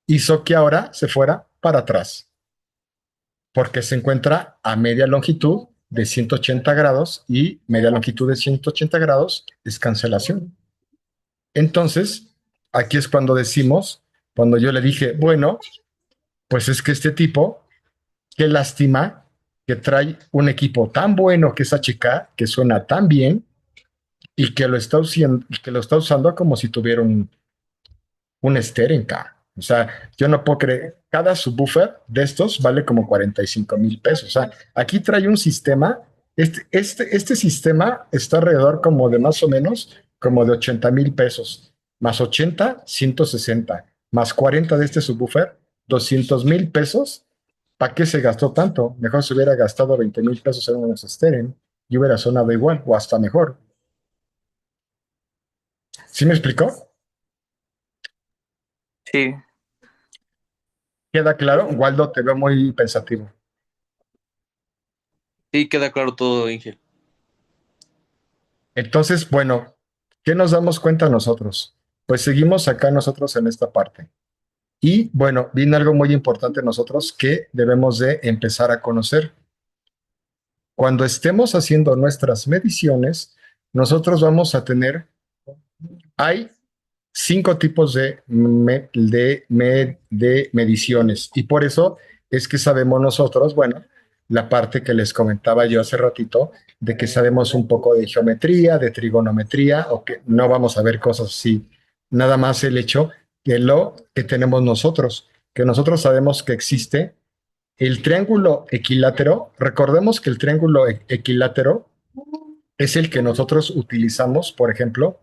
hizo que ahora se fuera para atrás, porque se encuentra a media longitud de 180 grados y media longitud de 180 grados es cancelación. Entonces, aquí es cuando decimos, cuando yo le dije, bueno, pues es que este tipo, qué lástima que trae un equipo tan bueno que es HK, que suena tan bien y que lo está usando como si tuviera un steering car. O sea, yo no puedo creer, cada subwoofer de estos vale como 45,000 pesos. O sea, aquí trae un sistema, este sistema está alrededor como de más o menos como de 80,000 pesos, más 80, 160, más 40 de este subwoofer, 200,000 pesos. ¿Para qué se gastó tanto? Mejor se hubiera gastado 20,000 pesos en unos steering y hubiera sonado igual o hasta mejor. ¿Sí me explicó? Sí, ¿Queda claro? Waldo, te veo muy pensativo. Sí, queda claro todo, Inge. Entonces, bueno, ¿qué nos damos cuenta nosotros? Pues seguimos acá nosotros en esta parte. Y bueno, viene algo muy importante nosotros que debemos de empezar a conocer. Cuando estemos haciendo nuestras mediciones, nosotros vamos a tener, hay 5 tipos de mediciones y por eso es que sabemos nosotros, bueno, la parte que les comentaba yo hace ratito, de que sabemos un poco de geometría, de trigonometría, o que no vamos a ver cosas así, nada más el hecho de lo que tenemos nosotros, que nosotros sabemos que existe el triángulo equilátero. Recordemos que el triángulo equilátero es el que nosotros utilizamos, por ejemplo,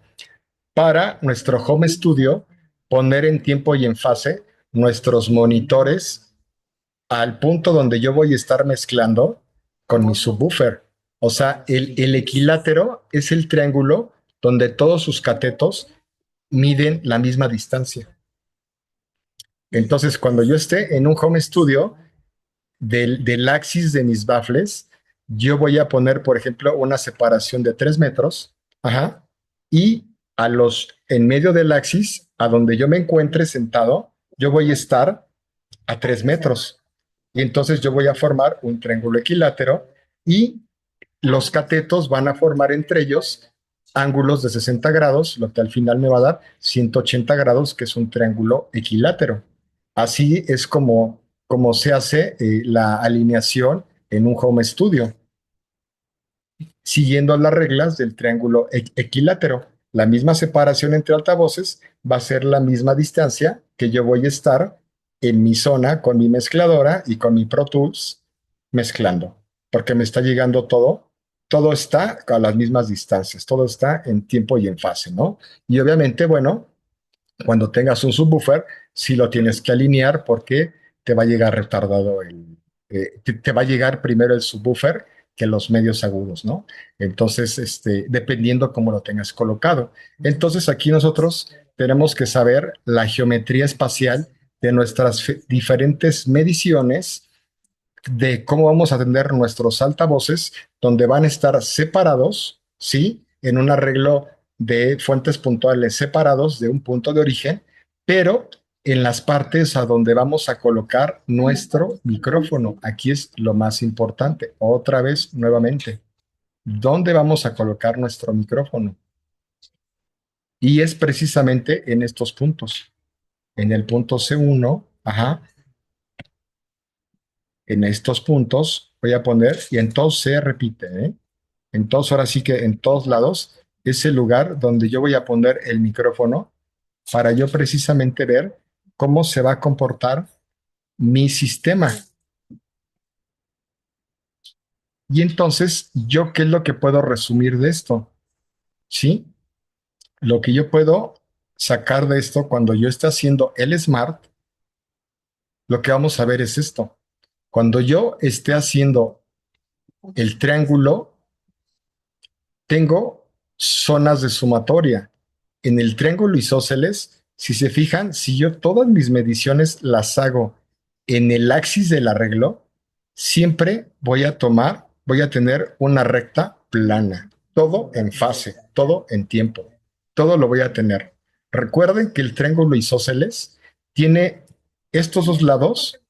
para nuestro home studio, poner en tiempo y en fase nuestros monitores al punto donde yo voy a estar mezclando con mi subwoofer. O sea, el equilátero es el triángulo donde todos sus catetos miden la misma distancia. Entonces, cuando yo esté en un home studio del axis de mis baffles, yo voy a poner, por ejemplo, una separación de 3 metros, ajá, y en medio del axis, a donde yo me encuentre sentado, yo voy a estar a 3 metros. Y entonces yo voy a formar un triángulo equilátero y los catetos van a formar entre ellos ángulos de 60 grados, lo que al final me va a dar 180 grados, que es un triángulo equilátero. Así es como se hace la alineación en un home studio, siguiendo las reglas del triángulo equilátero. La misma separación entre altavoces va a ser la misma distancia que yo voy a estar en mi zona con mi mezcladora y con mi Pro Tools mezclando, porque me está llegando todo está a las mismas distancias, todo está en tiempo y en fase, ¿no? Y obviamente, bueno, cuando tengas un subwoofer, sí lo tienes que alinear porque te va a llegar retardado te va a llegar primero el subwoofer que los medios agudos, ¿no? Entonces, dependiendo cómo lo tengas colocado. Entonces, aquí nosotros tenemos que saber la geometría espacial de nuestras diferentes mediciones de cómo vamos a atender nuestros altavoces, donde van a estar separados, ¿sí? En un arreglo de fuentes puntuales separados de un punto de origen, pero en las partes a donde vamos a colocar nuestro micrófono. Aquí es lo más importante. Otra vez, nuevamente, ¿dónde vamos a colocar nuestro micrófono? Y es precisamente en estos puntos. En el punto C1, ajá, en estos puntos voy a poner, y entonces se repite, ¿eh? Entonces, ahora sí que en todos lados es el lugar donde yo voy a poner el micrófono para yo precisamente ver cómo se va a comportar mi sistema. Y entonces, ¿yo qué es lo que puedo resumir de esto? ¿Sí? Lo que yo puedo sacar de esto cuando yo esté haciendo el Smart, lo que vamos a ver es esto. Cuando yo esté haciendo el triángulo, tengo zonas de sumatoria. En el triángulo isósceles, si se fijan, si yo todas mis mediciones las hago en el axis del arreglo, siempre voy a tener una recta plana, todo en fase, todo en tiempo, todo lo voy a tener. Recuerden que el triángulo isósceles tiene estos dos lados,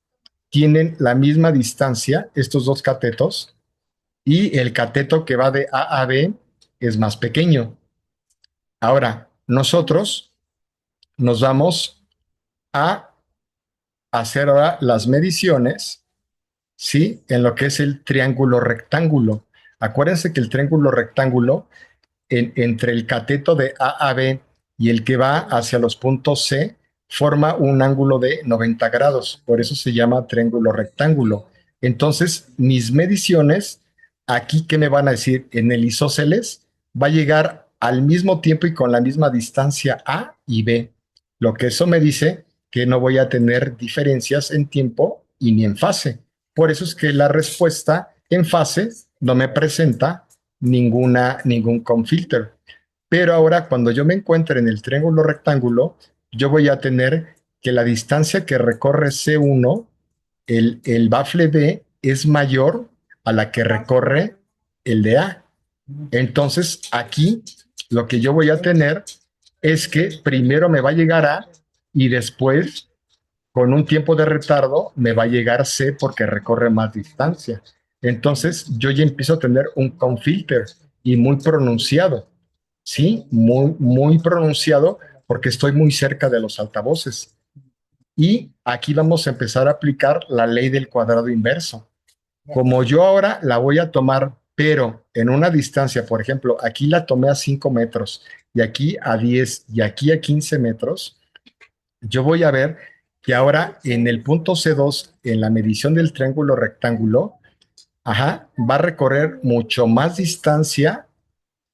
tienen la misma distancia, estos dos catetos, y el cateto que va de A a B es más pequeño. Ahora, nosotros nos vamos a hacer ahora las mediciones, ¿sí? En lo que es el triángulo rectángulo. Acuérdense que el triángulo rectángulo entre el cateto de A a B y el que va hacia los puntos C forma un ángulo de 90 grados, por eso se llama triángulo rectángulo. Entonces, mis mediciones, aquí, ¿qué me van a decir? En el isósceles va a llegar al mismo tiempo y con la misma distancia A y B, lo que eso me dice que no voy a tener diferencias en tiempo y ni en fase. Por eso es que la respuesta en fase no me presenta ningún confilter. Pero ahora, cuando yo me encuentre en el triángulo rectángulo, yo voy a tener que la distancia que recorre C1, el bafle B, es mayor a la que recorre el de A. Entonces, aquí lo que yo voy a tener es que primero me va a llegar A y después, con un tiempo de retardo, me va a llegar C porque recorre más distancia. Entonces, yo ya empiezo a tener un confilter y muy pronunciado, ¿sí? Muy pronunciado porque estoy muy cerca de los altavoces. Y aquí vamos a empezar a aplicar la ley del cuadrado inverso. Como yo ahora la voy a tomar, pero en una distancia, por ejemplo, aquí la tomé a 5 metros y aquí a 10 y aquí a 15 metros, yo voy a ver que ahora en el punto C2, en la medición del triángulo rectángulo, ajá, va a recorrer mucho más distancia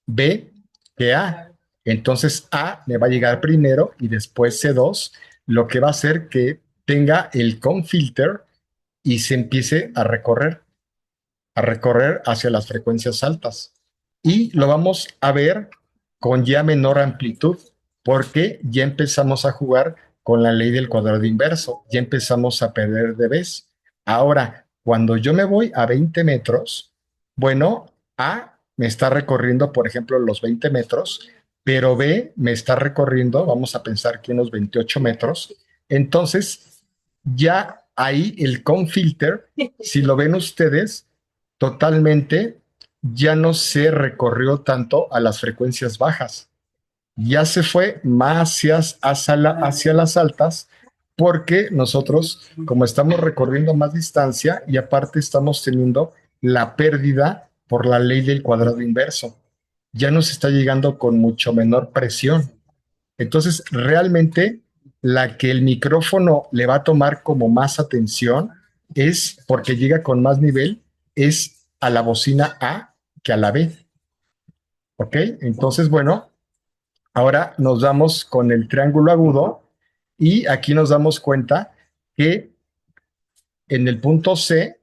B que A. Entonces A me va a llegar primero y después C2, lo que va a hacer que tenga el confilter y se empiece a recorrer hacia las frecuencias altas. Y lo vamos a ver con ya menor amplitud, porque ya empezamos a jugar con la ley del cuadrado inverso, ya empezamos a perder dBs. Ahora, cuando yo me voy a 20 metros, Bueno, A me está recorriendo, por ejemplo, los 20 metros, pero B me está recorriendo, vamos a pensar que unos 28 metros. Entonces, ya ahí el COM-filter, si lo ven ustedes, totalmente ya no se recorrió tanto a las frecuencias bajas, ya se fue más hacia las altas, porque nosotros, como estamos recorriendo más distancia y aparte estamos teniendo la pérdida por la ley del cuadrado inverso, ya nos está llegando con mucho menor presión. Entonces, realmente la que el micrófono le va a tomar como más atención es porque llega con más nivel, es a la bocina A que a la B. ¿Ok? Entonces, bueno, ahora nos damos con el triángulo agudo y aquí nos damos cuenta que en el punto C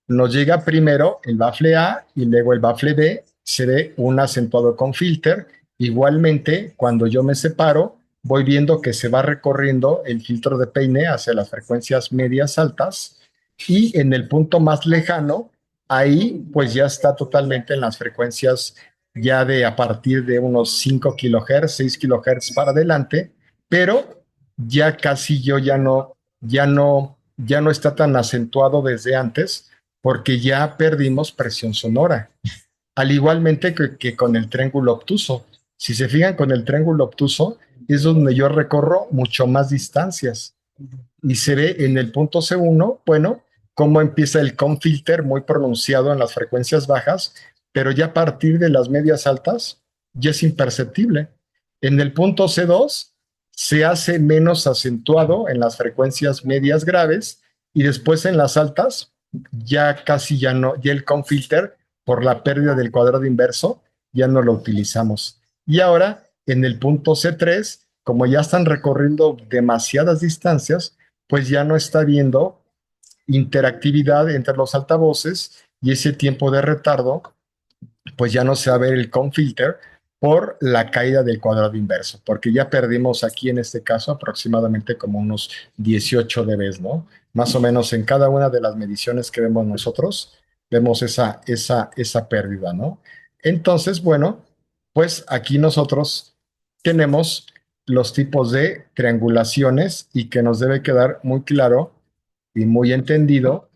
nos llega primero el bafle A y luego el bafle B, se ve un acentuado con filter. Igualmente, cuando yo me separo, voy viendo que se va recorriendo el filtro de peine hacia las frecuencias medias altas y en el punto más lejano, ahí pues ya está totalmente en las frecuencias ya de a partir de unos 5 kilohertz, 6 kilohertz para adelante, pero ya casi yo ya no está tan acentuado desde antes porque ya perdimos presión sonora. Al igualmente que con el triángulo obtuso. Si se fijan con el triángulo obtuso, es donde yo recorro mucho más distancias. Y se ve en el punto C1, bueno, cómo empieza el com filter muy pronunciado en las frecuencias bajas, pero ya a partir de las medias altas ya es imperceptible. En el punto C2 se hace menos acentuado en las frecuencias medias graves y después en las altas ya casi ya no, ya el com filter por la pérdida del cuadrado inverso ya no lo utilizamos. Y ahora en el punto C3, como ya están recorriendo demasiadas distancias, pues ya no está habiendo interactividad entre los altavoces y ese tiempo de retardo, pues ya no se va a ver el com filter por la caída del cuadrado inverso, porque ya perdimos aquí en este caso aproximadamente como unos 18 dB, ¿no? Más o menos en cada una de las mediciones que vemos nosotros, vemos esa pérdida, ¿no? Entonces, bueno, pues aquí nosotros tenemos los tipos de triangulaciones y que nos debe quedar muy claro y muy entendido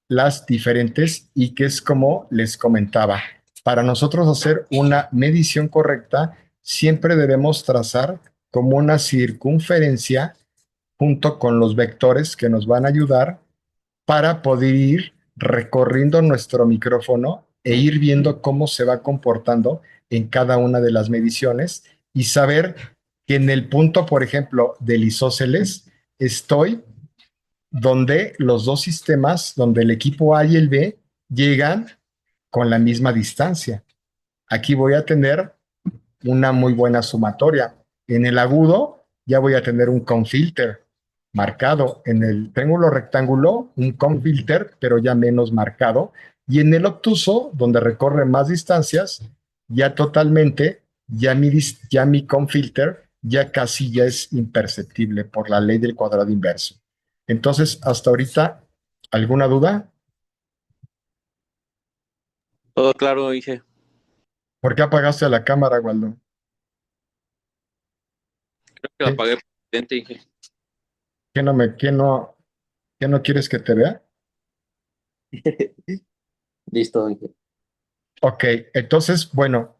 las diferentes y que es como les comentaba. Para nosotros hacer una medición correcta, siempre debemos trazar como una circunferencia junto con los vectores que nos van a ayudar para poder ir recorriendo nuestro micrófono e ir viendo cómo se va comportando en cada una de las mediciones y saber que en el punto, por ejemplo, del isósceles, estoy donde los dos sistemas, donde el equipo A y el B llegan con la misma distancia. Aquí voy a tener una muy buena sumatoria. En el agudo ya voy a tener un confilter marcado. En el triángulo rectángulo, un confilter, pero ya menos marcado. Y en el obtuso, donde recorre más distancias, ya totalmente, ya mi confilter ya casi ya es imperceptible por la ley del cuadrado inverso. Entonces, hasta ahorita, ¿alguna duda? Todo claro, Inge. ¿Por qué apagaste la cámara, Waldo? Creo que la ¿Qué, apagué por accidente, Inge. qué no me, qué no quieres que te vea? Listo, Inge. Ok, entonces, bueno,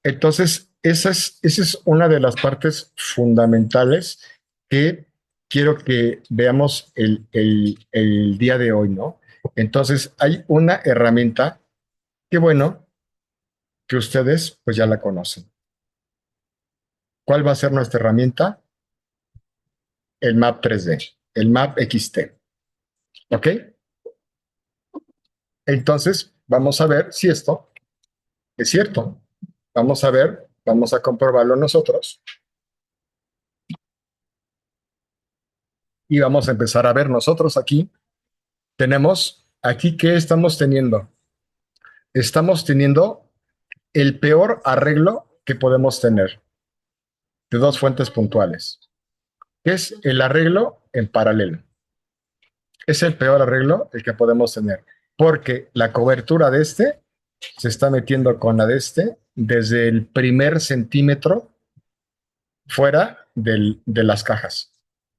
entonces esa es una de las partes fundamentales que quiero que veamos el día de hoy, ¿no? Entonces, hay una herramienta que, bueno, que ustedes pues ya la conocen. ¿Cuál va a ser nuestra herramienta? El Map 3D, el Map XT, ¿ok? Entonces, vamos a ver si esto es cierto. Vamos a ver, vamos a comprobarlo nosotros y vamos a empezar a ver nosotros aquí. Tenemos aquí, ¿qué estamos teniendo? Estamos teniendo el peor arreglo que podemos tener de dos fuentes puntuales, que es el arreglo en paralelo. Es el peor arreglo el que podemos tener, porque la cobertura de este se está metiendo con la de desde el primer centímetro fuera de las cajas.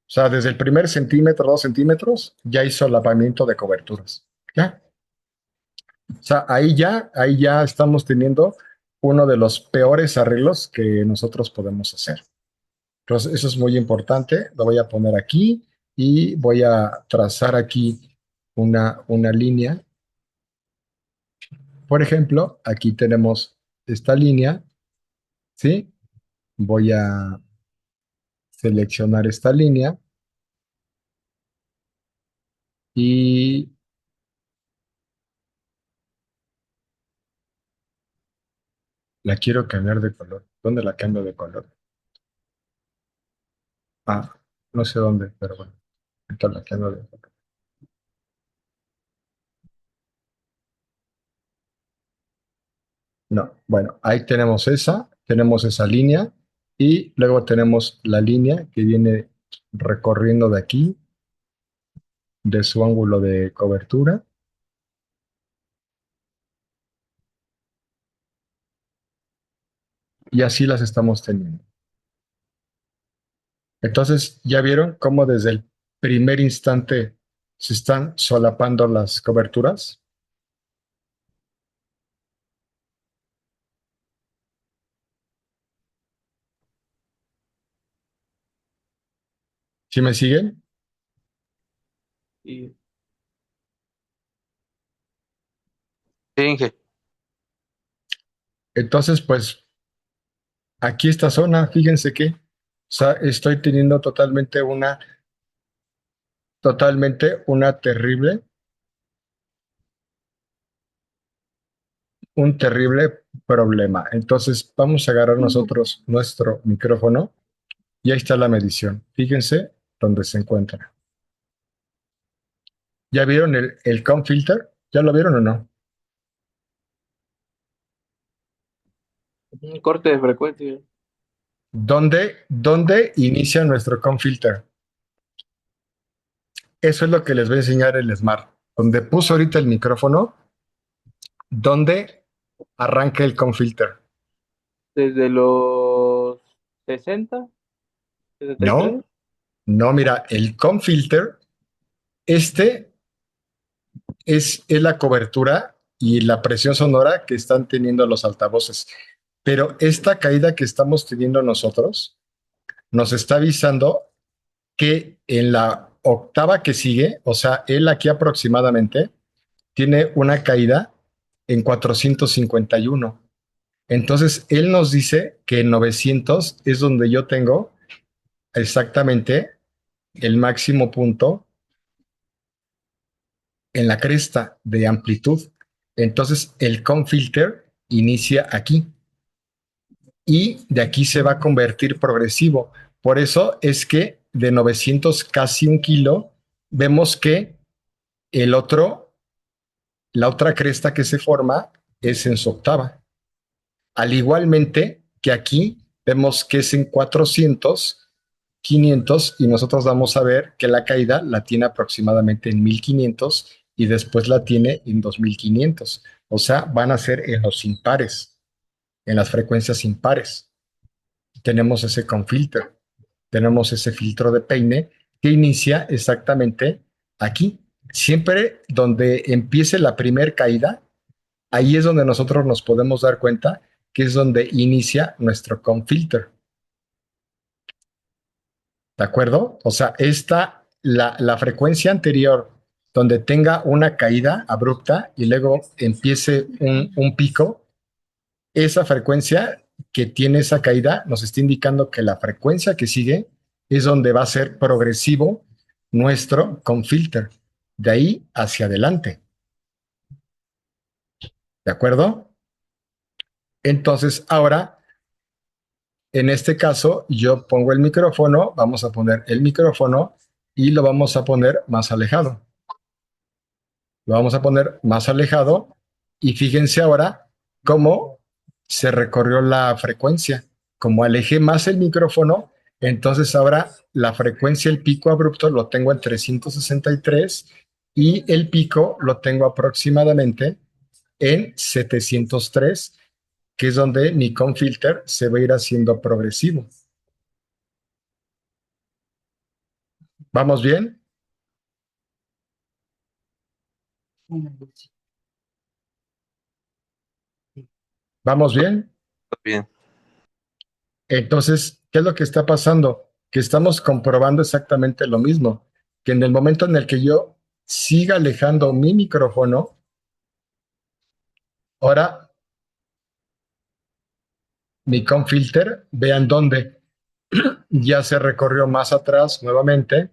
O sea, desde el primer centímetro, 2 centímetros, ya hizo solapamiento de coberturas. Ya. O sea, ahí ya estamos teniendo uno de los peores arreglos que nosotros podemos hacer. Entonces, eso es muy importante. Lo voy a poner aquí y voy a trazar aquí una línea. Por ejemplo, aquí tenemos esta línea, ¿sí? Voy a seleccionar esta línea y la quiero cambiar de color. ¿Dónde la cambio de color? Ah, no sé dónde, pero bueno, ahorita la cambio de color. No, bueno, ahí tenemos esa línea y luego tenemos la línea que viene recorriendo de aquí, de su ángulo de cobertura, y así las estamos teniendo. Entonces, ¿ya vieron cómo desde el primer instante se están solapando las coberturas? ¿Sí me siguen? Y Sí, Inge. Entonces, pues aquí esta zona, fíjense que, o sea, estoy teniendo totalmente una terrible, un terrible problema. Entonces, vamos a agarrar nosotros nuestro micrófono y ahí está la medición. Fíjense dónde se encuentra. ¿Ya vieron el comb filter? ¿Ya lo vieron o no? un corte de frecuencia. ¿Dónde inicia nuestro comb filter? Eso es lo que les voy a enseñar el Smart. Donde puso ahorita el micrófono, ¿dónde arranca el comb filter? Desde los 60, 63. No, no, mira, el comb filter, este es la cobertura y la presión sonora que están teniendo los altavoces. Pero esta caída que estamos teniendo nosotros nos está avisando que en la octava que sigue, o sea, él aquí aproximadamente, tiene una caída en 451. Entonces, él nos dice que en 900 es donde yo tengo exactamente el máximo punto en la cresta de amplitud. Entonces, el comb filter inicia aquí y de aquí se va a convertir progresivo. Por eso es que de 900 casi 1 kilo, vemos que el otro, la otra cresta que se forma es en su octava. Al igualmente que aquí vemos que es en 400, 500 y nosotros vamos a ver que la caída la tiene aproximadamente en 1500 y después la tiene en 2500. O sea, van a ser en los impares, en las frecuencias impares. Tenemos ese confilter, tenemos ese filtro de peine que inicia exactamente aquí. Siempre donde empiece la primer caída, ahí es donde nosotros nos podemos dar cuenta que es donde inicia nuestro comb filter. ¿De acuerdo? O sea, la frecuencia anterior, donde tenga una caída abrupta y luego empiece un pico, esa frecuencia que tiene esa caída nos está indicando que la frecuencia que sigue es donde va a ser progresivo nuestro comb filter, de ahí hacia adelante. ¿De acuerdo? Entonces, ahora en este caso, yo pongo el micrófono, vamos a poner el micrófono y lo vamos a poner más alejado. Lo vamos a poner más alejado y fíjense ahora cómo se recorrió la frecuencia. Como alejé más el micrófono, entonces ahora la frecuencia, el pico abrupto lo tengo en 363 y el pico lo tengo aproximadamente en 703, que es donde mi confilter se va a ir haciendo progresivo. ¿Vamos bien? ¿Vamos bien? Bien. Entonces, ¿qué es lo que está pasando? Que estamos comprobando exactamente lo mismo, que en el momento en el que yo siga alejando mi micrófono, ahora mi confilter, vean dónde ya se recorrió más atrás nuevamente,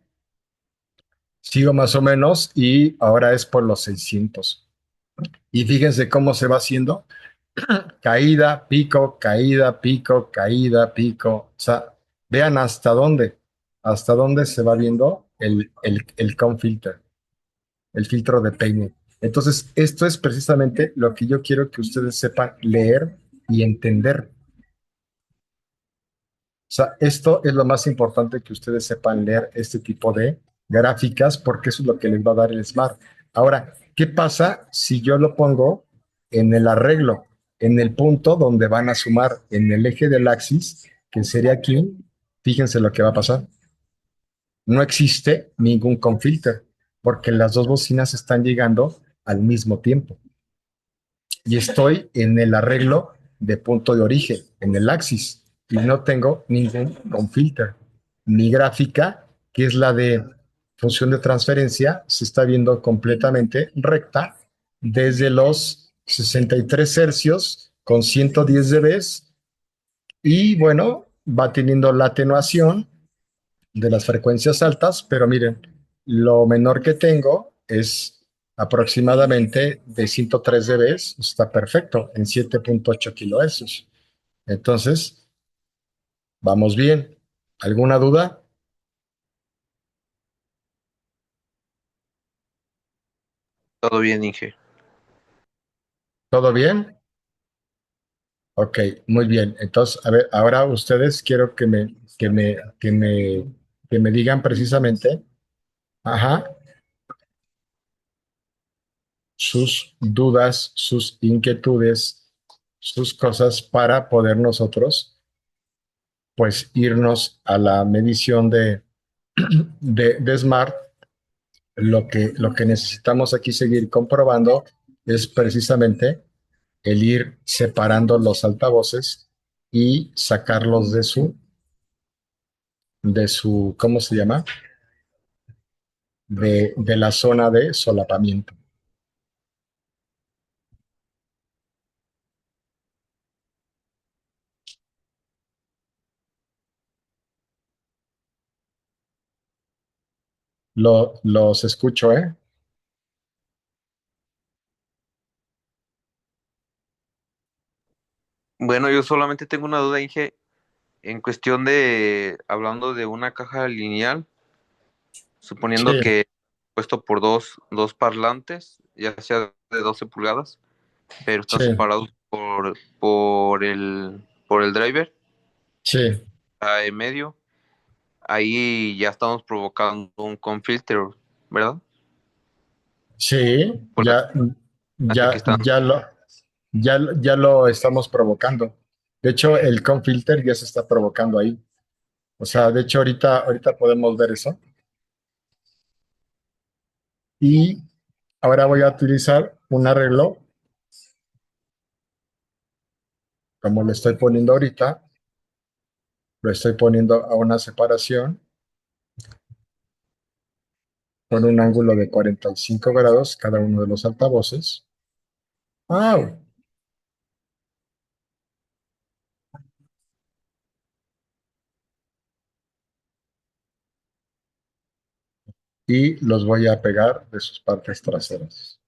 sigo más o menos y ahora es por los 600. Y fíjense cómo se va haciendo, caída, pico, caída, pico, caída, pico. O sea, vean hasta dónde se va viendo el comb filter, el filtro de peine. Entonces, esto es precisamente lo que yo quiero que ustedes sepan leer y entender. O sea, esto es lo más importante que ustedes sepan leer este tipo de gráficas porque eso es lo que les va a dar el Smart. Ahora, ¿qué pasa si yo lo pongo en el arreglo, en el punto donde van a sumar en el eje del axis, que sería aquí? Fíjense lo que va a pasar. No existe ningún confilter porque las dos bocinas están llegando al mismo tiempo y estoy en el arreglo de punto de origen, en el axis, y no tengo ningún confilter. Mi gráfica, que es la de función de transferencia, se está viendo completamente recta desde los 63 hercios con 110 dBs y bueno, va teniendo la atenuación de las frecuencias altas, pero miren, lo menor que tengo es aproximadamente de 103 dB, está perfecto, en 7.8 kilohercios. Entonces, vamos bien. ¿Alguna duda? Todo bien, Inge. ¿Todo bien? Ok, muy bien. Entonces, a ver, ahora ustedes quiero que me digan precisamente, ajá, sus dudas, sus inquietudes, sus cosas para poder nosotros pues irnos a la medición de Smart. Lo que necesitamos aquí seguir comprobando es precisamente el ir separando los altavoces y sacarlos ¿cómo se llama? De la zona de solapamiento. Los escucho, ¿eh? Bueno, yo solamente tengo una duda, Inge, en cuestión de, hablando de una caja lineal, Sí, suponiendo que puesto por dos parlantes, ya sea de 12 pulgadas, pero están sí, separados por el driver, sí, en medio, ahí ya estamos provocando un confilter, ¿verdad? sí, Por la distancia que están. ya lo estamos provocando. De hecho, el confilter ya se está provocando ahí. O sea, de hecho, ahorita podemos ver eso. Y ahora voy a utilizar un arreglo, como le estoy poniendo ahorita, lo estoy poniendo a una separación con un ángulo de 45 grados cada uno de los altavoces. ¡Au! Y los voy a pegar de sus partes traseras.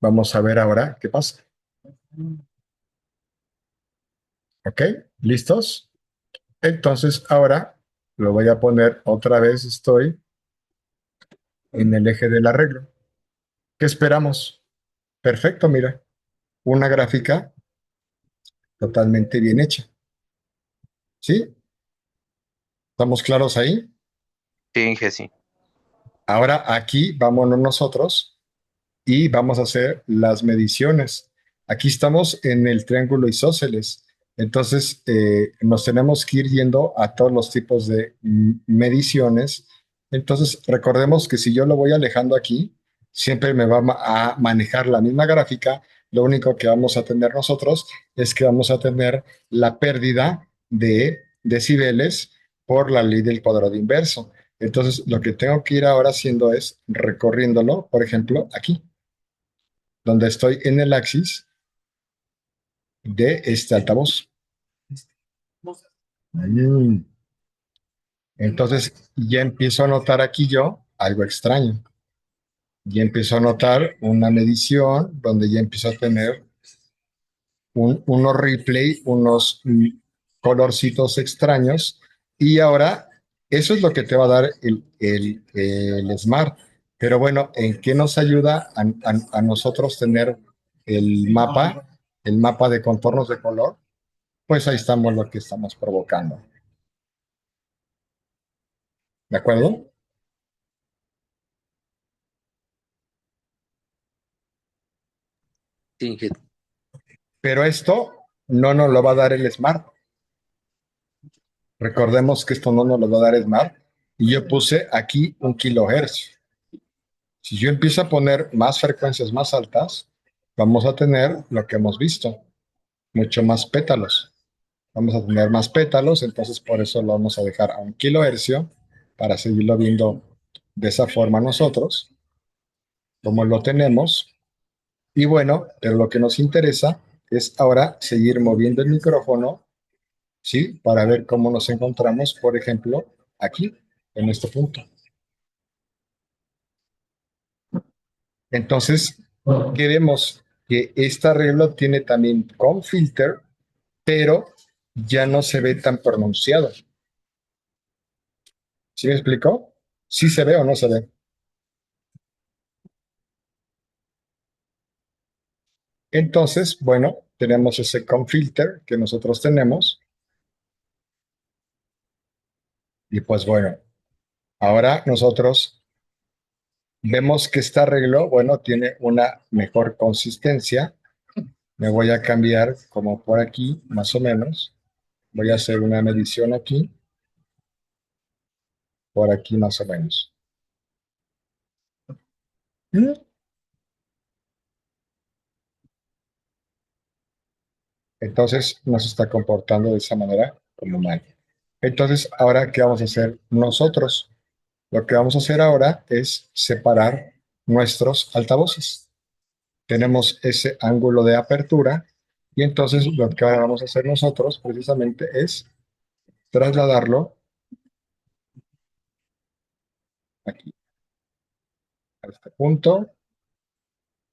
Vamos a ver ahora qué pasa. ¿Ok? ¿Listos? Entonces ahora lo voy a poner otra vez, estoy en el eje del arreglo. ¿Qué esperamos? Perfecto, mira, una gráfica totalmente bien hecha. ¿Sí? ¿Estamos claros ahí? Sí, Inge, sí. Ahora aquí vámonos nosotros y vamos a hacer las mediciones. Aquí estamos en el triángulo isósceles. Entonces, nos tenemos que ir yendo a todos los tipos de mediciones. Entonces, recordemos que si yo lo voy alejando aquí, siempre me va a manejar la misma gráfica. Lo único que vamos a tener nosotros es que vamos a tener la pérdida de decibeles por la ley del cuadrado inverso. Entonces, lo que tengo que ir ahora haciendo es recorriéndolo, por ejemplo, aquí donde estoy en el axis de este altavoz. Mm. Entonces ya empiezo a notar aquí yo algo extraño. Ya empiezo a notar una medición donde ya empiezo a tener unos replay, unos colorcitos extraños. Y ahora eso es lo que te va a dar el Smart. Pero bueno, ¿en qué nos ayuda a nosotros tener el mapa, el mapa de contornos de color? Pues ahí estamos lo que estamos provocando. ¿De acuerdo? Sí, Pero esto no nos lo va a dar el Smart. Recordemos que esto no nos lo va a dar Smart. Y yo puse aquí 1 kHz. Si yo empiezo a poner más frecuencias más altas, vamos a tener lo que hemos visto, mucho más pétalos. Vamos a tener más pétalos, entonces por eso lo vamos a dejar a 1 kHz para seguirlo viendo de esa forma nosotros, como lo tenemos. Y bueno, pero lo que nos interesa es ahora seguir moviendo el micrófono, ¿sí? Para ver cómo nos encontramos, por ejemplo, aquí, en este punto. Entonces, queremos que este arreglo tiene también con filter, pero ya no se ve tan pronunciado. ¿Sí me explicó? ¿Sí se ve o no se ve? Entonces, bueno, tenemos ese con filter que nosotros tenemos. Y pues bueno, ahora nosotros vemos que este arreglo, bueno, tiene una mejor consistencia. Me voy a cambiar como por aquí, más o menos. Voy a hacer una medición aquí, por aquí más o menos. ¿Mm? Entonces no se está comportando de esa manera como mal. Entonces, ahora, ¿qué vamos a hacer nosotros? Lo que vamos a hacer ahora es separar nuestros altavoces. Tenemos ese ángulo de apertura y entonces lo que ahora vamos a hacer nosotros precisamente es trasladarlo aquí a este punto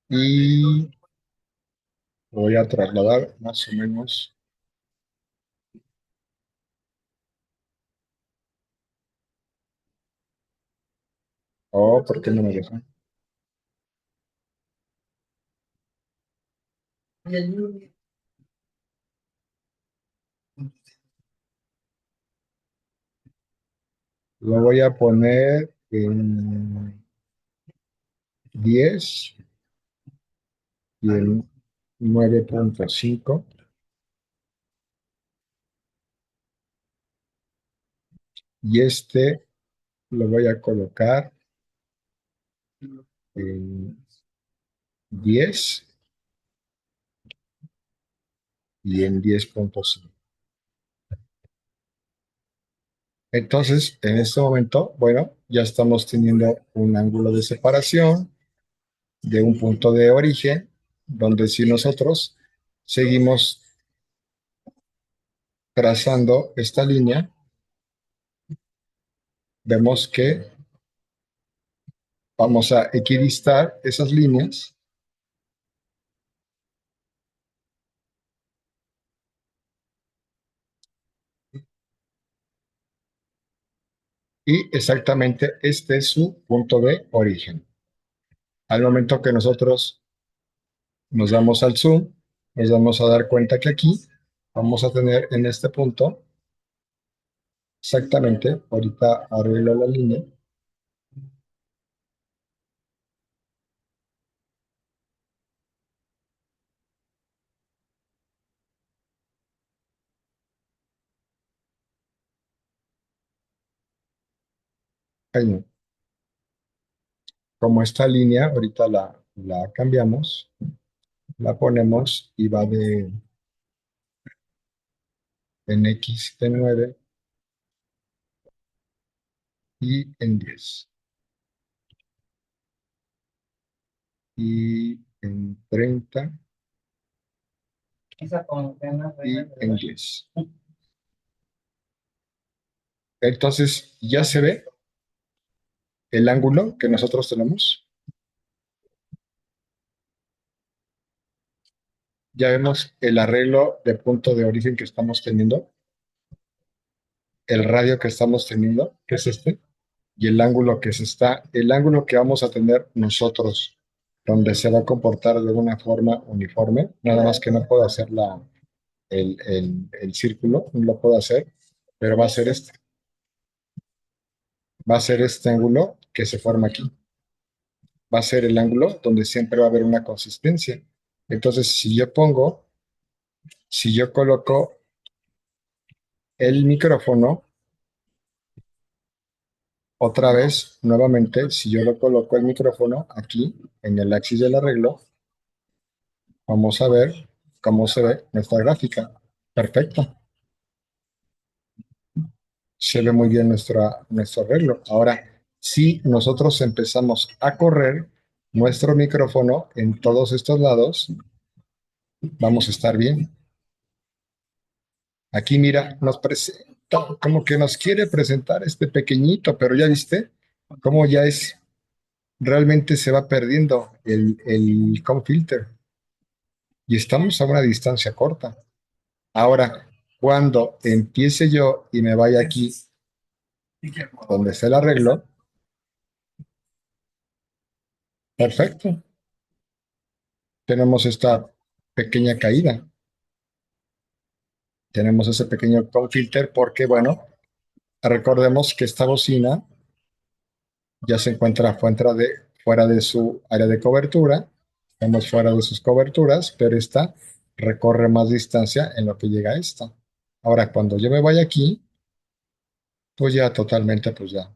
y lo voy a trasladar más o menos. Oh, ¿por qué no me deja? Lo voy a poner en 10 y en 9.5 y este lo voy a colocar en 10 y en 10.5. Entonces, en este momento, bueno, ya estamos teniendo un ángulo de separación de un punto de origen, donde si nosotros seguimos trazando esta línea, vemos que vamos a equidistar esas líneas y exactamente este es su punto de origen. Al momento que nosotros nos damos al zoom, nos vamos a dar cuenta que aquí vamos a tener en este punto exactamente, ahorita arreglo la línea, Ay, no. Como esta línea, ahorita la cambiamos, la ponemos y va en X de 9 y en 10 y en 30 y en 10. Entonces, ya se ve el ángulo que nosotros tenemos. Ya vemos el arreglo de punto de origen que estamos teniendo, el radio que estamos teniendo, que es este, y el ángulo el ángulo que vamos a tener nosotros, donde se va a comportar de una forma uniforme, nada más que no puedo hacer el círculo, no lo puedo hacer, pero va a ser este ángulo que se forma aquí, va a ser el ángulo donde siempre va a haber una consistencia. Entonces, si yo coloco el micrófono, otra vez, nuevamente, si yo lo coloco el micrófono aquí en el axis del arreglo, vamos a ver cómo se ve nuestra gráfica. Perfecto. Se ve muy bien nuestro arreglo. Ahora, si nosotros empezamos a correr nuestro micrófono en todos estos lados, vamos a estar bien. Aquí, mira, nos presenta, como que nos quiere presentar este pequeñito, pero ya viste cómo ya es, realmente se va perdiendo el comb filter y estamos a una distancia corta. Ahora, cuando empiece yo y me vaya aquí, donde está el arreglo, perfecto. Tenemos esta pequeña caída. Tenemos ese pequeño comb filter porque, bueno, recordemos que esta bocina ya se encuentra fuera de su área de cobertura. Estamos fuera de sus coberturas, pero esta recorre más distancia en lo que llega a esta. Ahora, cuando yo me vaya aquí, pues ya totalmente, pues ya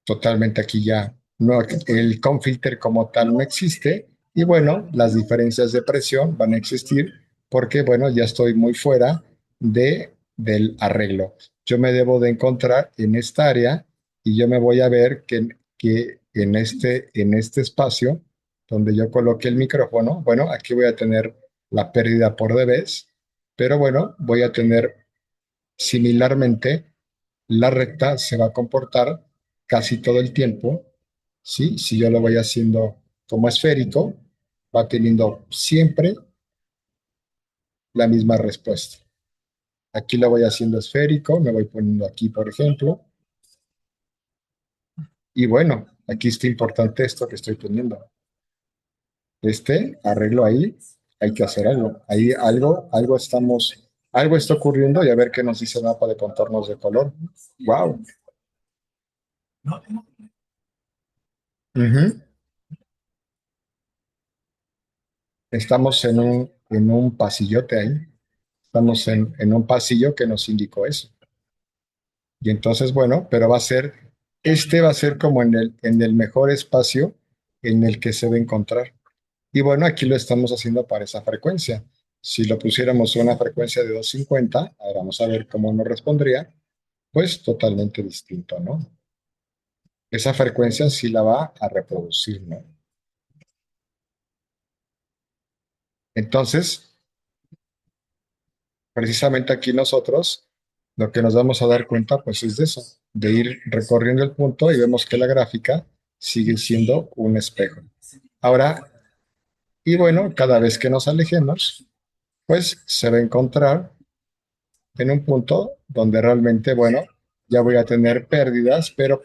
totalmente aquí ya no, el confilter como tal no existe y bueno, las diferencias de presión van a existir porque bueno, ya estoy muy fuera del arreglo. Yo me debo de encontrar en esta área y yo me voy a ver que en este espacio donde yo coloque el micrófono, bueno, aquí voy a tener la pérdida por dBs, pero bueno, voy a tener similarmente la recta se va a comportar casi todo el tiempo, ¿sí? Si yo lo voy haciendo como esférico, va teniendo siempre la misma respuesta. Aquí lo voy haciendo esférico, me voy poniendo aquí, por ejemplo, y bueno, aquí está importante esto que estoy teniendo. Este arreglo ahí, hay que hacer algo. Ahí algo está ocurriendo y a ver qué nos dice el mapa de contornos de color. ¡Wow! Ujú. Estamos en un pasillote ahí. Estamos en un pasillo que nos indicó eso. Y entonces, bueno, pero este va a ser como en el mejor espacio en el que se va a encontrar. Y bueno, aquí lo estamos haciendo para esa frecuencia. Si lo pusiéramos a una frecuencia de 250, ahora vamos a ver cómo nos respondería, pues totalmente distinto, ¿no? Esa frecuencia sí la va a reproducir, ¿no? Entonces, precisamente aquí nosotros lo que nos vamos a dar cuenta pues es de eso, de ir recorriendo el punto y vemos que la gráfica sigue siendo un espejo. Ahora, y bueno, cada vez que nos alejemos, pues se va a encontrar en un punto donde realmente, bueno, ya voy a tener pérdidas, pero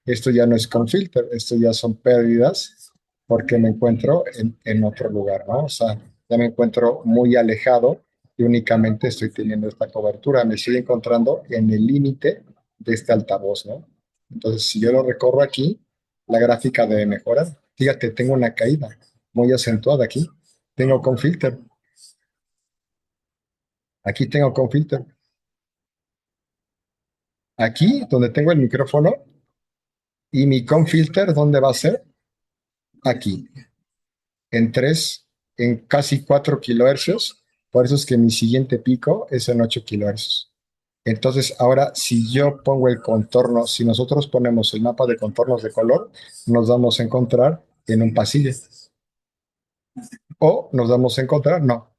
esto ya no es con filter, esto ya son pérdidas porque me encuentro en otro lugar, ¿no? O sea, ya me encuentro muy alejado y únicamente estoy teniendo esta cobertura, me estoy encontrando en el límite de este altavoz, ¿no? Entonces, si yo lo recorro aquí, la gráfica debe mejorar. Fíjate, tengo una caída muy acentuada aquí. Tengo con filter. Aquí tengo con filter. Aquí, donde tengo el micrófono, Y mi com filter, ¿dónde va a ser? Aquí, en 3, en casi 4 kilohercios. Por eso es que mi siguiente pico es en 8 kilohercios. Entonces, ahora, si yo pongo el contorno, si nosotros ponemos el mapa de contornos de color, nos vamos a encontrar en un pasillo. O nos vamos a encontrar, no,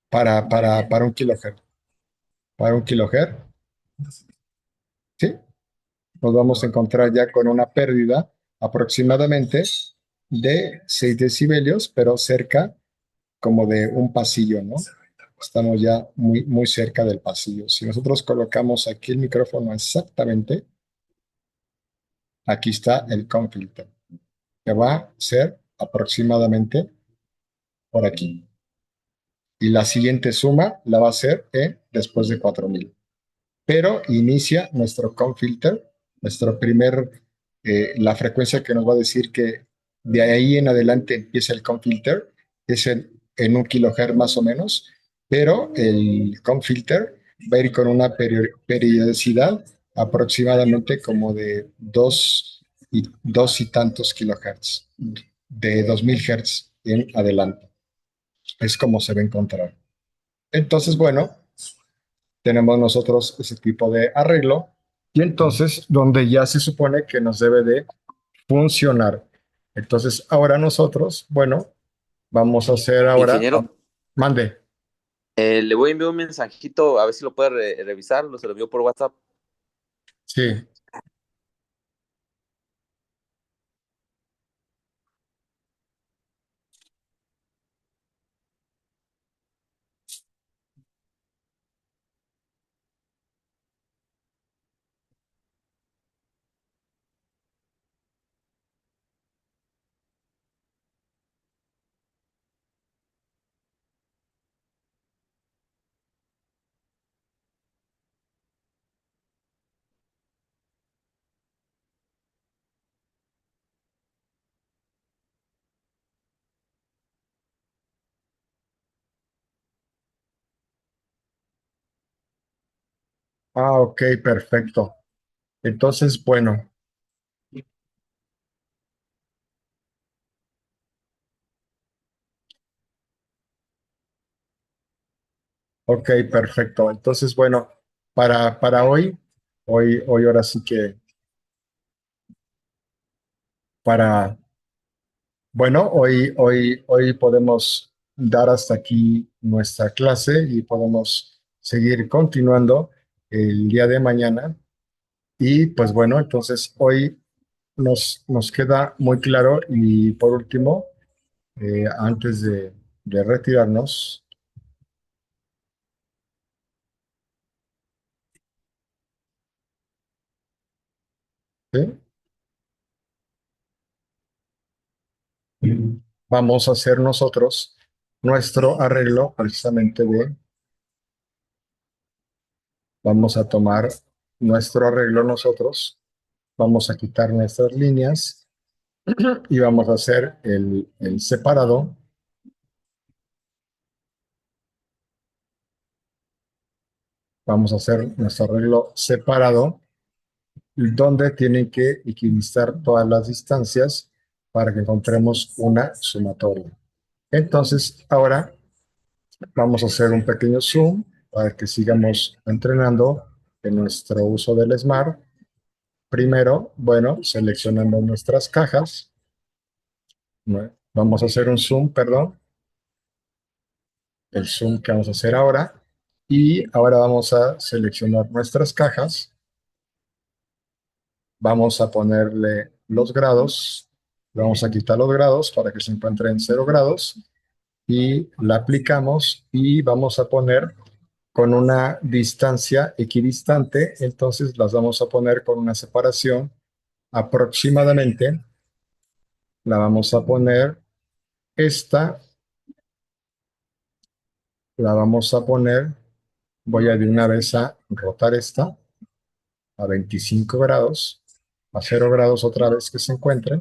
para un kilohertz. Para un kilohertz, ¿sí? Nos vamos a encontrar ya con una pérdida aproximadamente de 6 decibelios, pero cerca como de un pasillo, ¿no? Estamos ya muy, muy cerca del pasillo. Si nosotros colocamos aquí el micrófono exactamente, aquí está el com filter, que va a ser aproximadamente por aquí. Y la siguiente suma la va a hacer después de 4000. Pero inicia nuestro com filter, nuestro primer, la frecuencia que nos va a decir que de ahí en adelante empieza el com filter, es en un kilohertz más o menos, pero el com filter va a ir con una periodicidad aproximadamente como de dos y tantos kilohertz, de 2000 hertz en adelante. Es como se va a encontrar. Entonces, bueno, tenemos nosotros ese tipo de arreglo y entonces donde ya se supone que nos debe de funcionar. Entonces ahora nosotros, bueno, vamos a hacer ahora, Ingeniero, mande, le voy a enviar un mensajito, a ver si lo puede revisar, se lo envío por WhatsApp. sí, ok, perfecto. Entonces, bueno, ok, perfecto. Entonces, bueno, para hoy ahora sí que para, bueno, hoy podemos dar hasta aquí nuestra clase y podemos seguir continuando el día de mañana. Y pues bueno, entonces hoy nos queda muy claro y por último, antes de retirarnos, ¿sí? Vamos a hacer nosotros nuestro arreglo precisamente vamos a tomar nuestro arreglo nosotros, vamos a quitar nuestras líneas y vamos a hacer el separado, vamos a hacer nuestro arreglo separado, donde tienen que equidistar todas las distancias para que encontremos una sumatoria. Entonces, ahora vamos a hacer un pequeño zoom para que sigamos entrenando en nuestro uso del Smart. Primero, bueno, seleccionando nuestras cajas. Vamos a hacer un zoom, perdón, el zoom que vamos a hacer ahora. Y ahora vamos a seleccionar nuestras cajas. Vamos a ponerle los grados. Vamos a quitar los grados para que se encuentre en 0 grados. Y la aplicamos y vamos a poner con una distancia equidistante. Entonces las vamos a poner con una separación aproximadamente. La vamos a poner esta. La vamos a poner. Voy a de una vez a rotar esta a 25 grados, a 0 grados otra vez que se encuentre.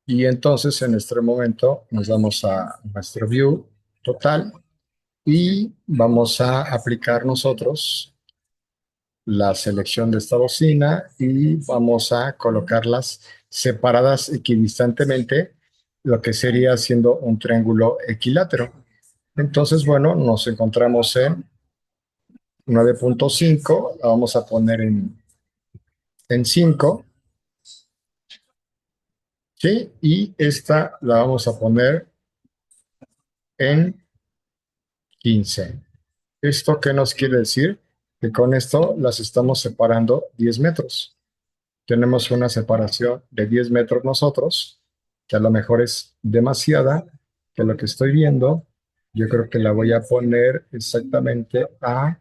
Y entonces en este momento nos vamos a nuestro view total y vamos a aplicar nosotros la selección de esta bocina y vamos a colocarlas separadas equidistantemente, lo que sería haciendo un triángulo equilátero. Entonces, bueno, nos encontramos en 9.5, la vamos a poner en 5, ¿sí? Y esta la vamos a poner en 15. ¿Esto qué nos quiere decir? Que con esto las estamos separando 10 metros. Tenemos una separación de 10 metros nosotros, que a lo mejor es demasiada, que lo que estoy viendo, yo creo que la voy a poner exactamente a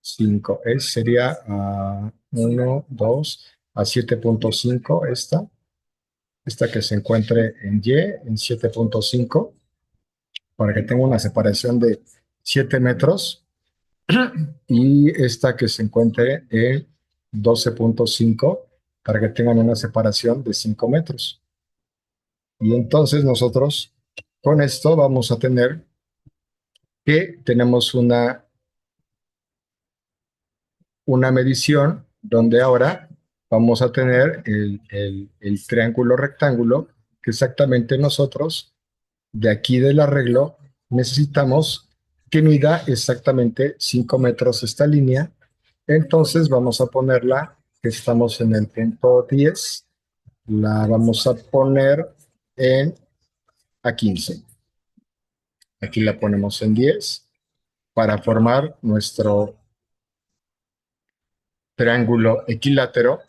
5. Sería a 1, 2, a 7.5 esta que se encuentre en Y, en 7.5, para que tenga una separación de 7 metros, y esta que se encuentre en 12.5 para que tengan una separación de 5 metros. Y entonces nosotros con esto vamos a tener que tenemos una medición donde ahora vamos a tener el triángulo rectángulo que exactamente nosotros de aquí del arreglo necesitamos que mida exactamente 5 metros esta línea. Entonces vamos a ponerla, que estamos en el punto 10, la vamos a poner en a 15. Aquí la ponemos en 10 para formar nuestro triángulo equilátero.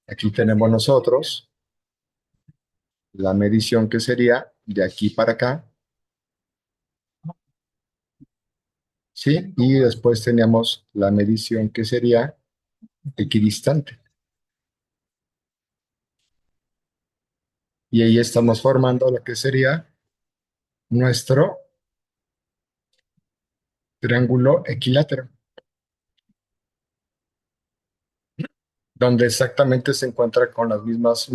Aquí tenemos nosotros la medición que sería de aquí para acá, ¿sí? Y después teníamos la medición que sería equidistante. Y ahí estamos formando lo que sería nuestro triángulo equilátero, donde exactamente se encuentra con las mismas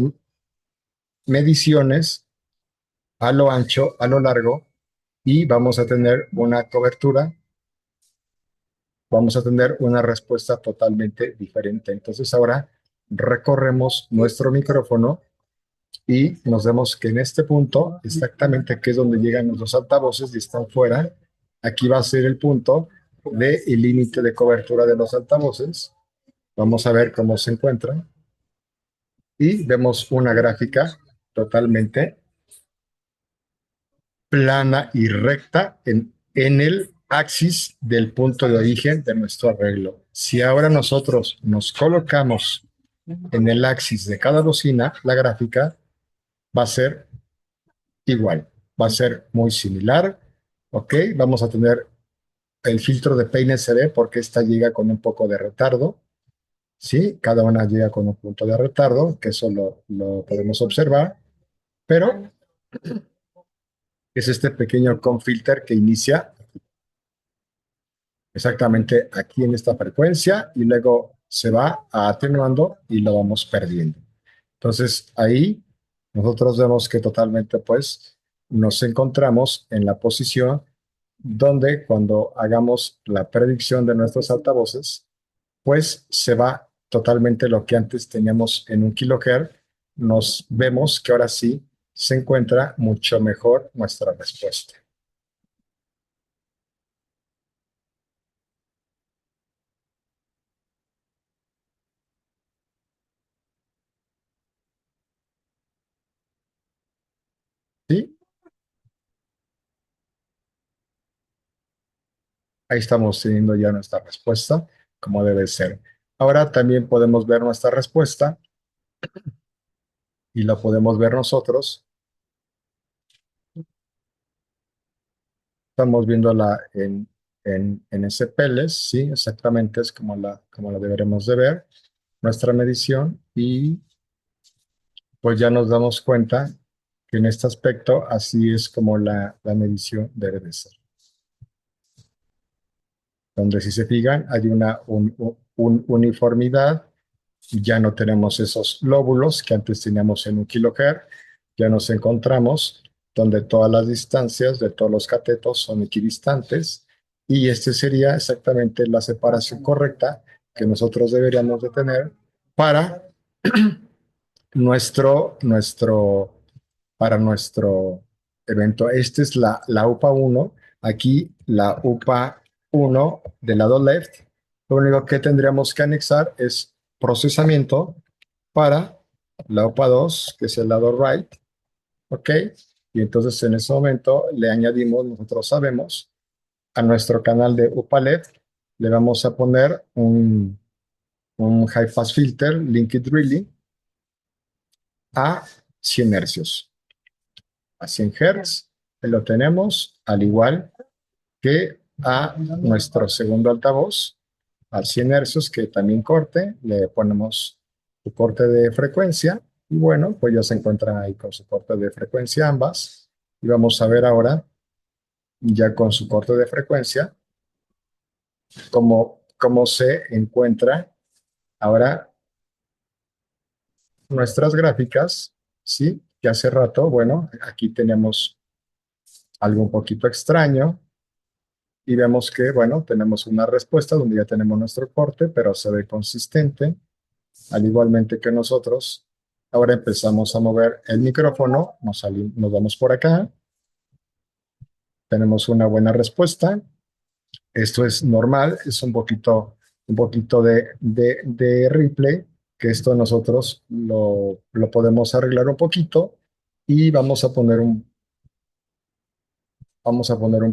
mediciones a lo ancho, a lo largo, y vamos a tener una cobertura, vamos a tener una respuesta totalmente diferente. Entonces ahora recorremos nuestro micrófono y nos vemos que en este punto, exactamente que es donde llegan los altavoces y están fuera, aquí va a ser el punto del límite de cobertura de los altavoces. Vamos a ver cómo se encuentran y vemos una gráfica totalmente plana y recta en el axis del punto de origen de nuestro arreglo. Si ahora nosotros nos colocamos en el axis de cada bocina, la gráfica va a ser igual, va a ser muy similar, ¿ok? Vamos a tener el filtro de peine se ve porque esta llega con un poco de retardo, ¿sí? Cada una llega con un punto de retardo, que eso lo podemos observar, pero es este pequeño comb filter que inicia exactamente aquí en esta frecuencia y luego se va atenuando y lo vamos perdiendo. Entonces ahí nosotros vemos que totalmente pues nos encontramos en la posición donde cuando hagamos la predicción de nuestros altavoces, pues se va totalmente lo que antes teníamos en 1 kHz. Nos vemos que ahora sí se encuentra mucho mejor nuestra respuesta. ¿Sí? Ahí estamos teniendo ya nuestra respuesta, como debe ser. Ahora también podemos ver nuestra respuesta y la podemos ver nosotros. Estamos viéndola en ese PLS, sí, exactamente es como la deberemos de ver, nuestra medición, y pues ya nos damos cuenta que en este aspecto así es como la medición debe de ser. Donde si se fijan hay una uniformidad, ya no tenemos esos lóbulos que antes teníamos en 1 kHz, ya nos encontramos donde todas las distancias de todos los catetos son equidistantes y este sería exactamente la separación correcta que nosotros deberíamos de tener para nuestro, para nuestro evento. Esta es la UPA uno. Aquí la UPA uno del lado left. Lo único que tendríamos que anexar es procesamiento para la UPA 2, que es el lado right. ¿Ok? Y entonces en ese momento le añadimos, nosotros sabemos, a nuestro canal de UPA left, le vamos a poner un high pass filter, linked really, a 100 hercios. A 100 Hz, lo tenemos, al igual que a nuestro segundo altavoz, a 100 hercios, que también corte, le ponemos su corte de frecuencia, y bueno, pues ya se encuentran ahí con su corte de frecuencia ambas, y vamos a ver ahora, ya con su corte de frecuencia, cómo se encuentra ahora nuestras gráficas, ¿sí? Que hace rato, bueno, aquí tenemos algo un poquito extraño, y vemos que, bueno, tenemos una respuesta donde ya tenemos nuestro corte, pero se ve consistente, al igualmente que nosotros. Ahora empezamos a mover el micrófono, nos vamos por acá, tenemos una buena respuesta. Esto es normal, es un poquito de replay, que esto nosotros lo podemos arreglar un poquito y vamos a poner un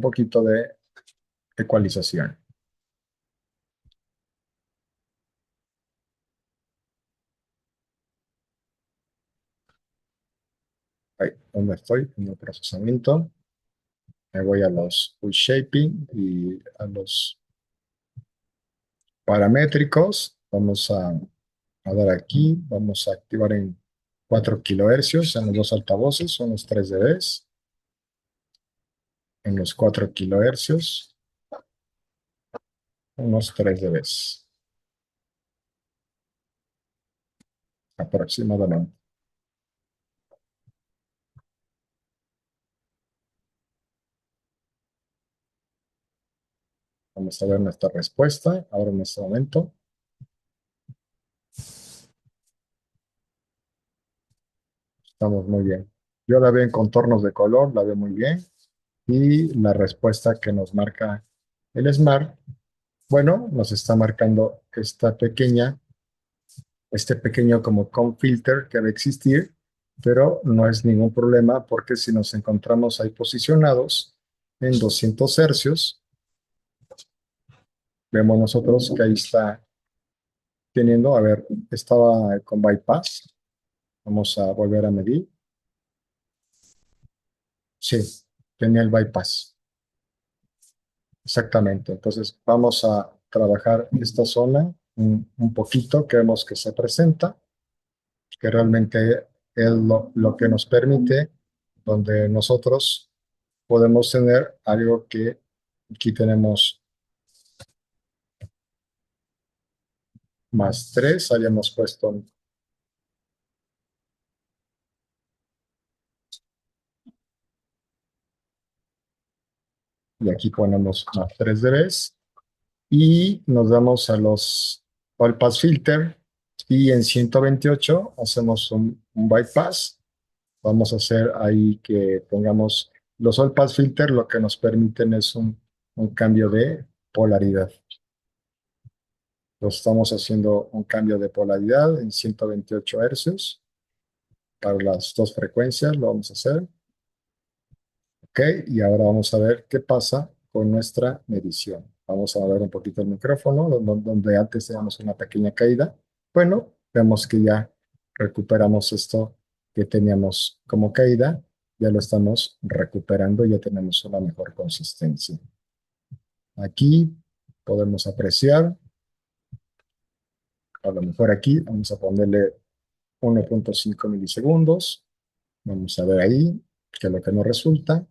poquito de ecualización. Ahí, donde estoy, en el procesamiento. Me voy a los shaping y a los paramétricos. Vamos a dar aquí, vamos a activar en 4 kilohercios en los dos altavoces, son los 3 dBs. En los 4 kilohercios, unos 3 dBs aproximadamente. Vamos a ver nuestra respuesta ahora en este momento. Estamos muy bien. Yo la veo en contornos de color, la veo muy bien. Y la respuesta que nos marca el Smart, bueno, nos está marcando este pequeño como com filter que debe existir, pero no es ningún problema porque si nos encontramos ahí posicionados en 200 hercios, vemos nosotros que ahí está teniendo, a ver, estaba con bypass, vamos a volver a medir, sí, tenía el bypass, exactamente, entonces vamos a trabajar esta zona un poquito que vemos que se presenta, que realmente es lo que nos permite, donde nosotros podemos tener algo que aquí tenemos más 3 habíamos puesto, y aquí ponemos más 3 dBs, y nos damos a los all pass filter, y en 128 hacemos un bypass. Vamos a hacer ahí que pongamos los all pass filter, lo que nos permiten es un cambio de polaridad. Entonces estamos haciendo un cambio de polaridad en 128 hercios para las dos frecuencias, lo vamos a hacer. Ok, y ahora vamos a ver qué pasa con nuestra medición. Vamos a ver un poquito el micrófono, donde antes teníamos una pequeña caída. Bueno, vemos que ya recuperamos esto que teníamos como caída, ya lo estamos recuperando, ya tenemos una mejor consistencia. Aquí podemos apreciar, a lo mejor aquí vamos a ponerle 1.5 milisegundos. Vamos a ver ahí qué es lo que nos resulta.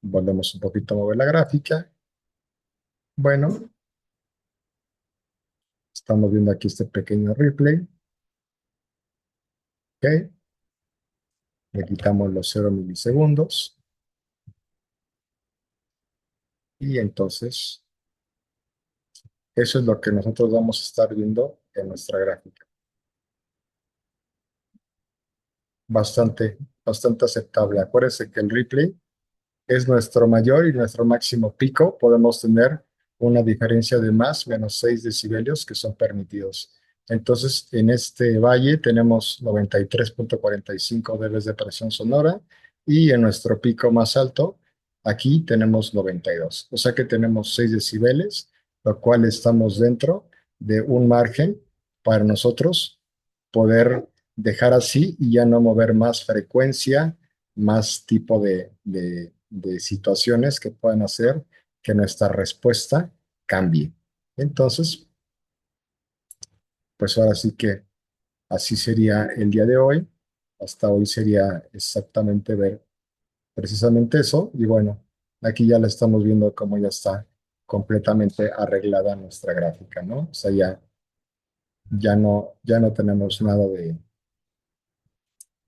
Volvemos un poquito a mover la gráfica. Bueno, estamos viendo aquí este pequeño replay. Ok, le quitamos los 0 milisegundos. Y entonces, eso es lo que nosotros vamos a estar viendo en nuestra gráfica. Bastante, bastante aceptable. Acuérdense que el replay es nuestro mayor y nuestro máximo pico. Podemos tener una diferencia de más menos 6 decibelios que son permitidos. Entonces, en este valle tenemos 93,45 dB de presión sonora y en nuestro pico más alto, aquí tenemos 92. O sea que tenemos 6 decibeles, lo cual estamos dentro de un margen para nosotros poder dejar así y ya no mover más frecuencia, más tipo de situaciones que puedan hacer que nuestra respuesta cambie. Entonces, pues ahora sí que así sería el día de hoy. Hasta hoy sería exactamente ver precisamente eso. Y bueno, aquí ya la estamos viendo cómo ya está completamente arreglada nuestra gráfica, ¿no? O sea, ya no tenemos nada de.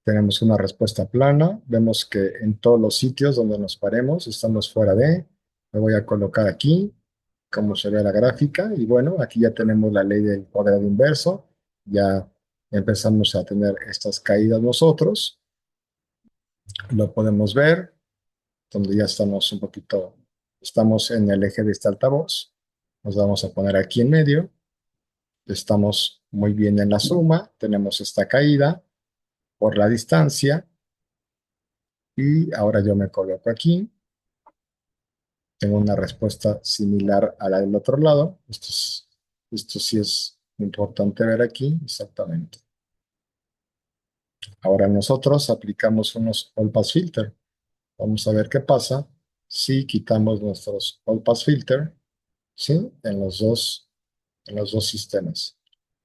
Tenemos una respuesta plana. Vemos que en todos los sitios donde nos paremos estamos fuera de. Me voy a colocar aquí, cómo se ve la gráfica. Y bueno, aquí ya tenemos la ley del cuadrado inverso. Ya empezamos a tener estas caídas nosotros. Lo podemos ver, donde ya estamos un poquito, estamos en el eje de este altavoz. Nos vamos a poner aquí en medio. Estamos muy bien en la suma. Tenemos esta caída por la distancia. Y ahora yo me coloco aquí. Tengo una respuesta similar a la del otro lado. Esto sí es importante ver aquí, exactamente. Ahora nosotros aplicamos unos all pass filter. Vamos a ver qué pasa si quitamos nuestros all pass filter, ¿sí? En los dos sistemas.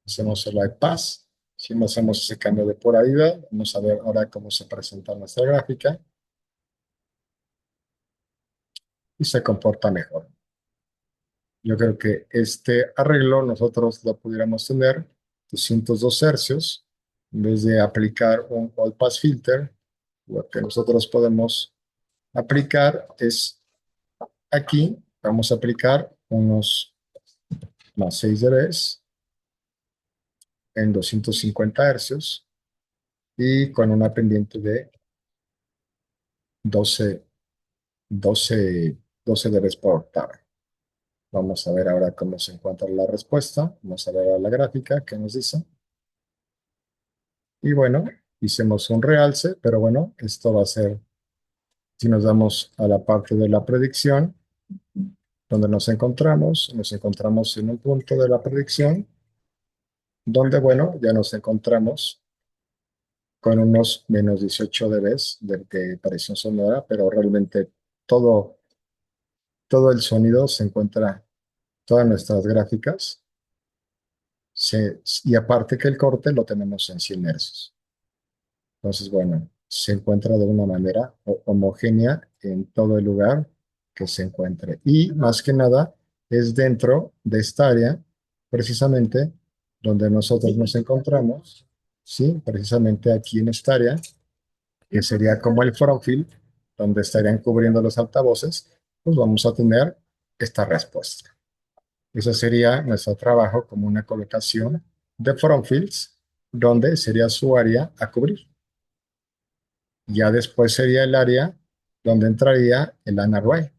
Hacemos el bypass. Si no hacemos ese cambio de polaridad, vamos a ver ahora cómo se presenta nuestra gráfica y se comporta mejor. Yo creo que este arreglo nosotros lo pudiéramos tener 202 hercios. En vez de aplicar un all pass filter, lo que nosotros podemos aplicar es aquí, vamos a aplicar unos más 6 dB en 250 hercios y con una pendiente de 12, 12 dB por octava. Vamos a ver ahora cómo se encuentra la respuesta. Vamos a ver ahora la gráfica que nos dice. Y bueno, hicimos un realce, pero bueno, esto va a ser, si nos damos a la parte de la predicción, donde nos encontramos en un punto de la predicción, donde bueno, ya nos encontramos con unos menos 18 dB de presión sonora, pero realmente todo, todo el sonido se encuentra, todas nuestras gráficas, y aparte que el corte lo tenemos en 100 Hz. Entonces, bueno, se encuentra de una manera homogénea en todo el lugar que se encuentre. Y más que nada, es dentro de esta área, precisamente donde nosotros nos encontramos, ¿sí? Precisamente aquí en esta área, que sería como el front field, donde estarían cubriendo los altavoces, pues vamos a tener esta respuesta. Eso sería nuestro trabajo como una colocación de front fields, donde sería su área a cubrir. Ya después sería el área donde entraría el Anarray.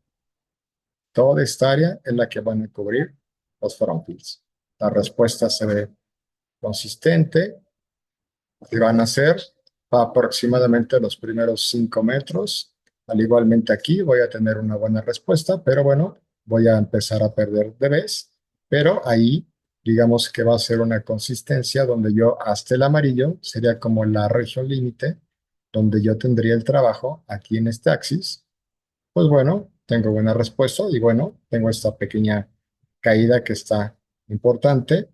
Toda esta área es la que van a cubrir los frontfields. La respuesta se ve consistente y van a ser aproximadamente los primeros 5 metros. Al igualmente aquí voy a tener una buena respuesta, pero bueno, voy a empezar a perder dBs, pero ahí digamos que va a ser una consistencia donde yo hasta el amarillo sería como la región límite donde yo tendría el trabajo aquí en este axis. Pues bueno, tengo buena respuesta y bueno, tengo esta pequeña caída que está importante,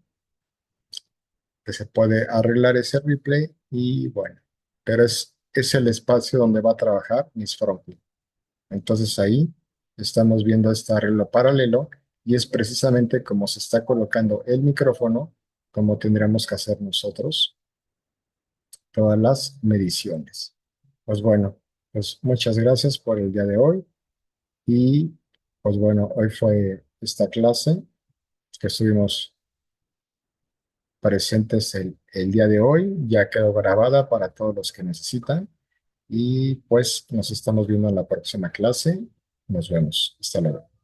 que se puede arreglar ese replay y bueno, pero es el espacio donde va a trabajar mis frontend. Entonces ahí estamos viendo este arreglo paralelo y es precisamente como se está colocando el micrófono, como tendríamos que hacer nosotros todas las mediciones. Pues bueno, pues muchas gracias por el día de hoy y Pues bueno, hoy fue esta clase que estuvimos presentes el día de hoy. Ya quedó grabada para todos los que necesitan. Y pues nos estamos viendo en la próxima clase. Nos vemos. Hasta luego.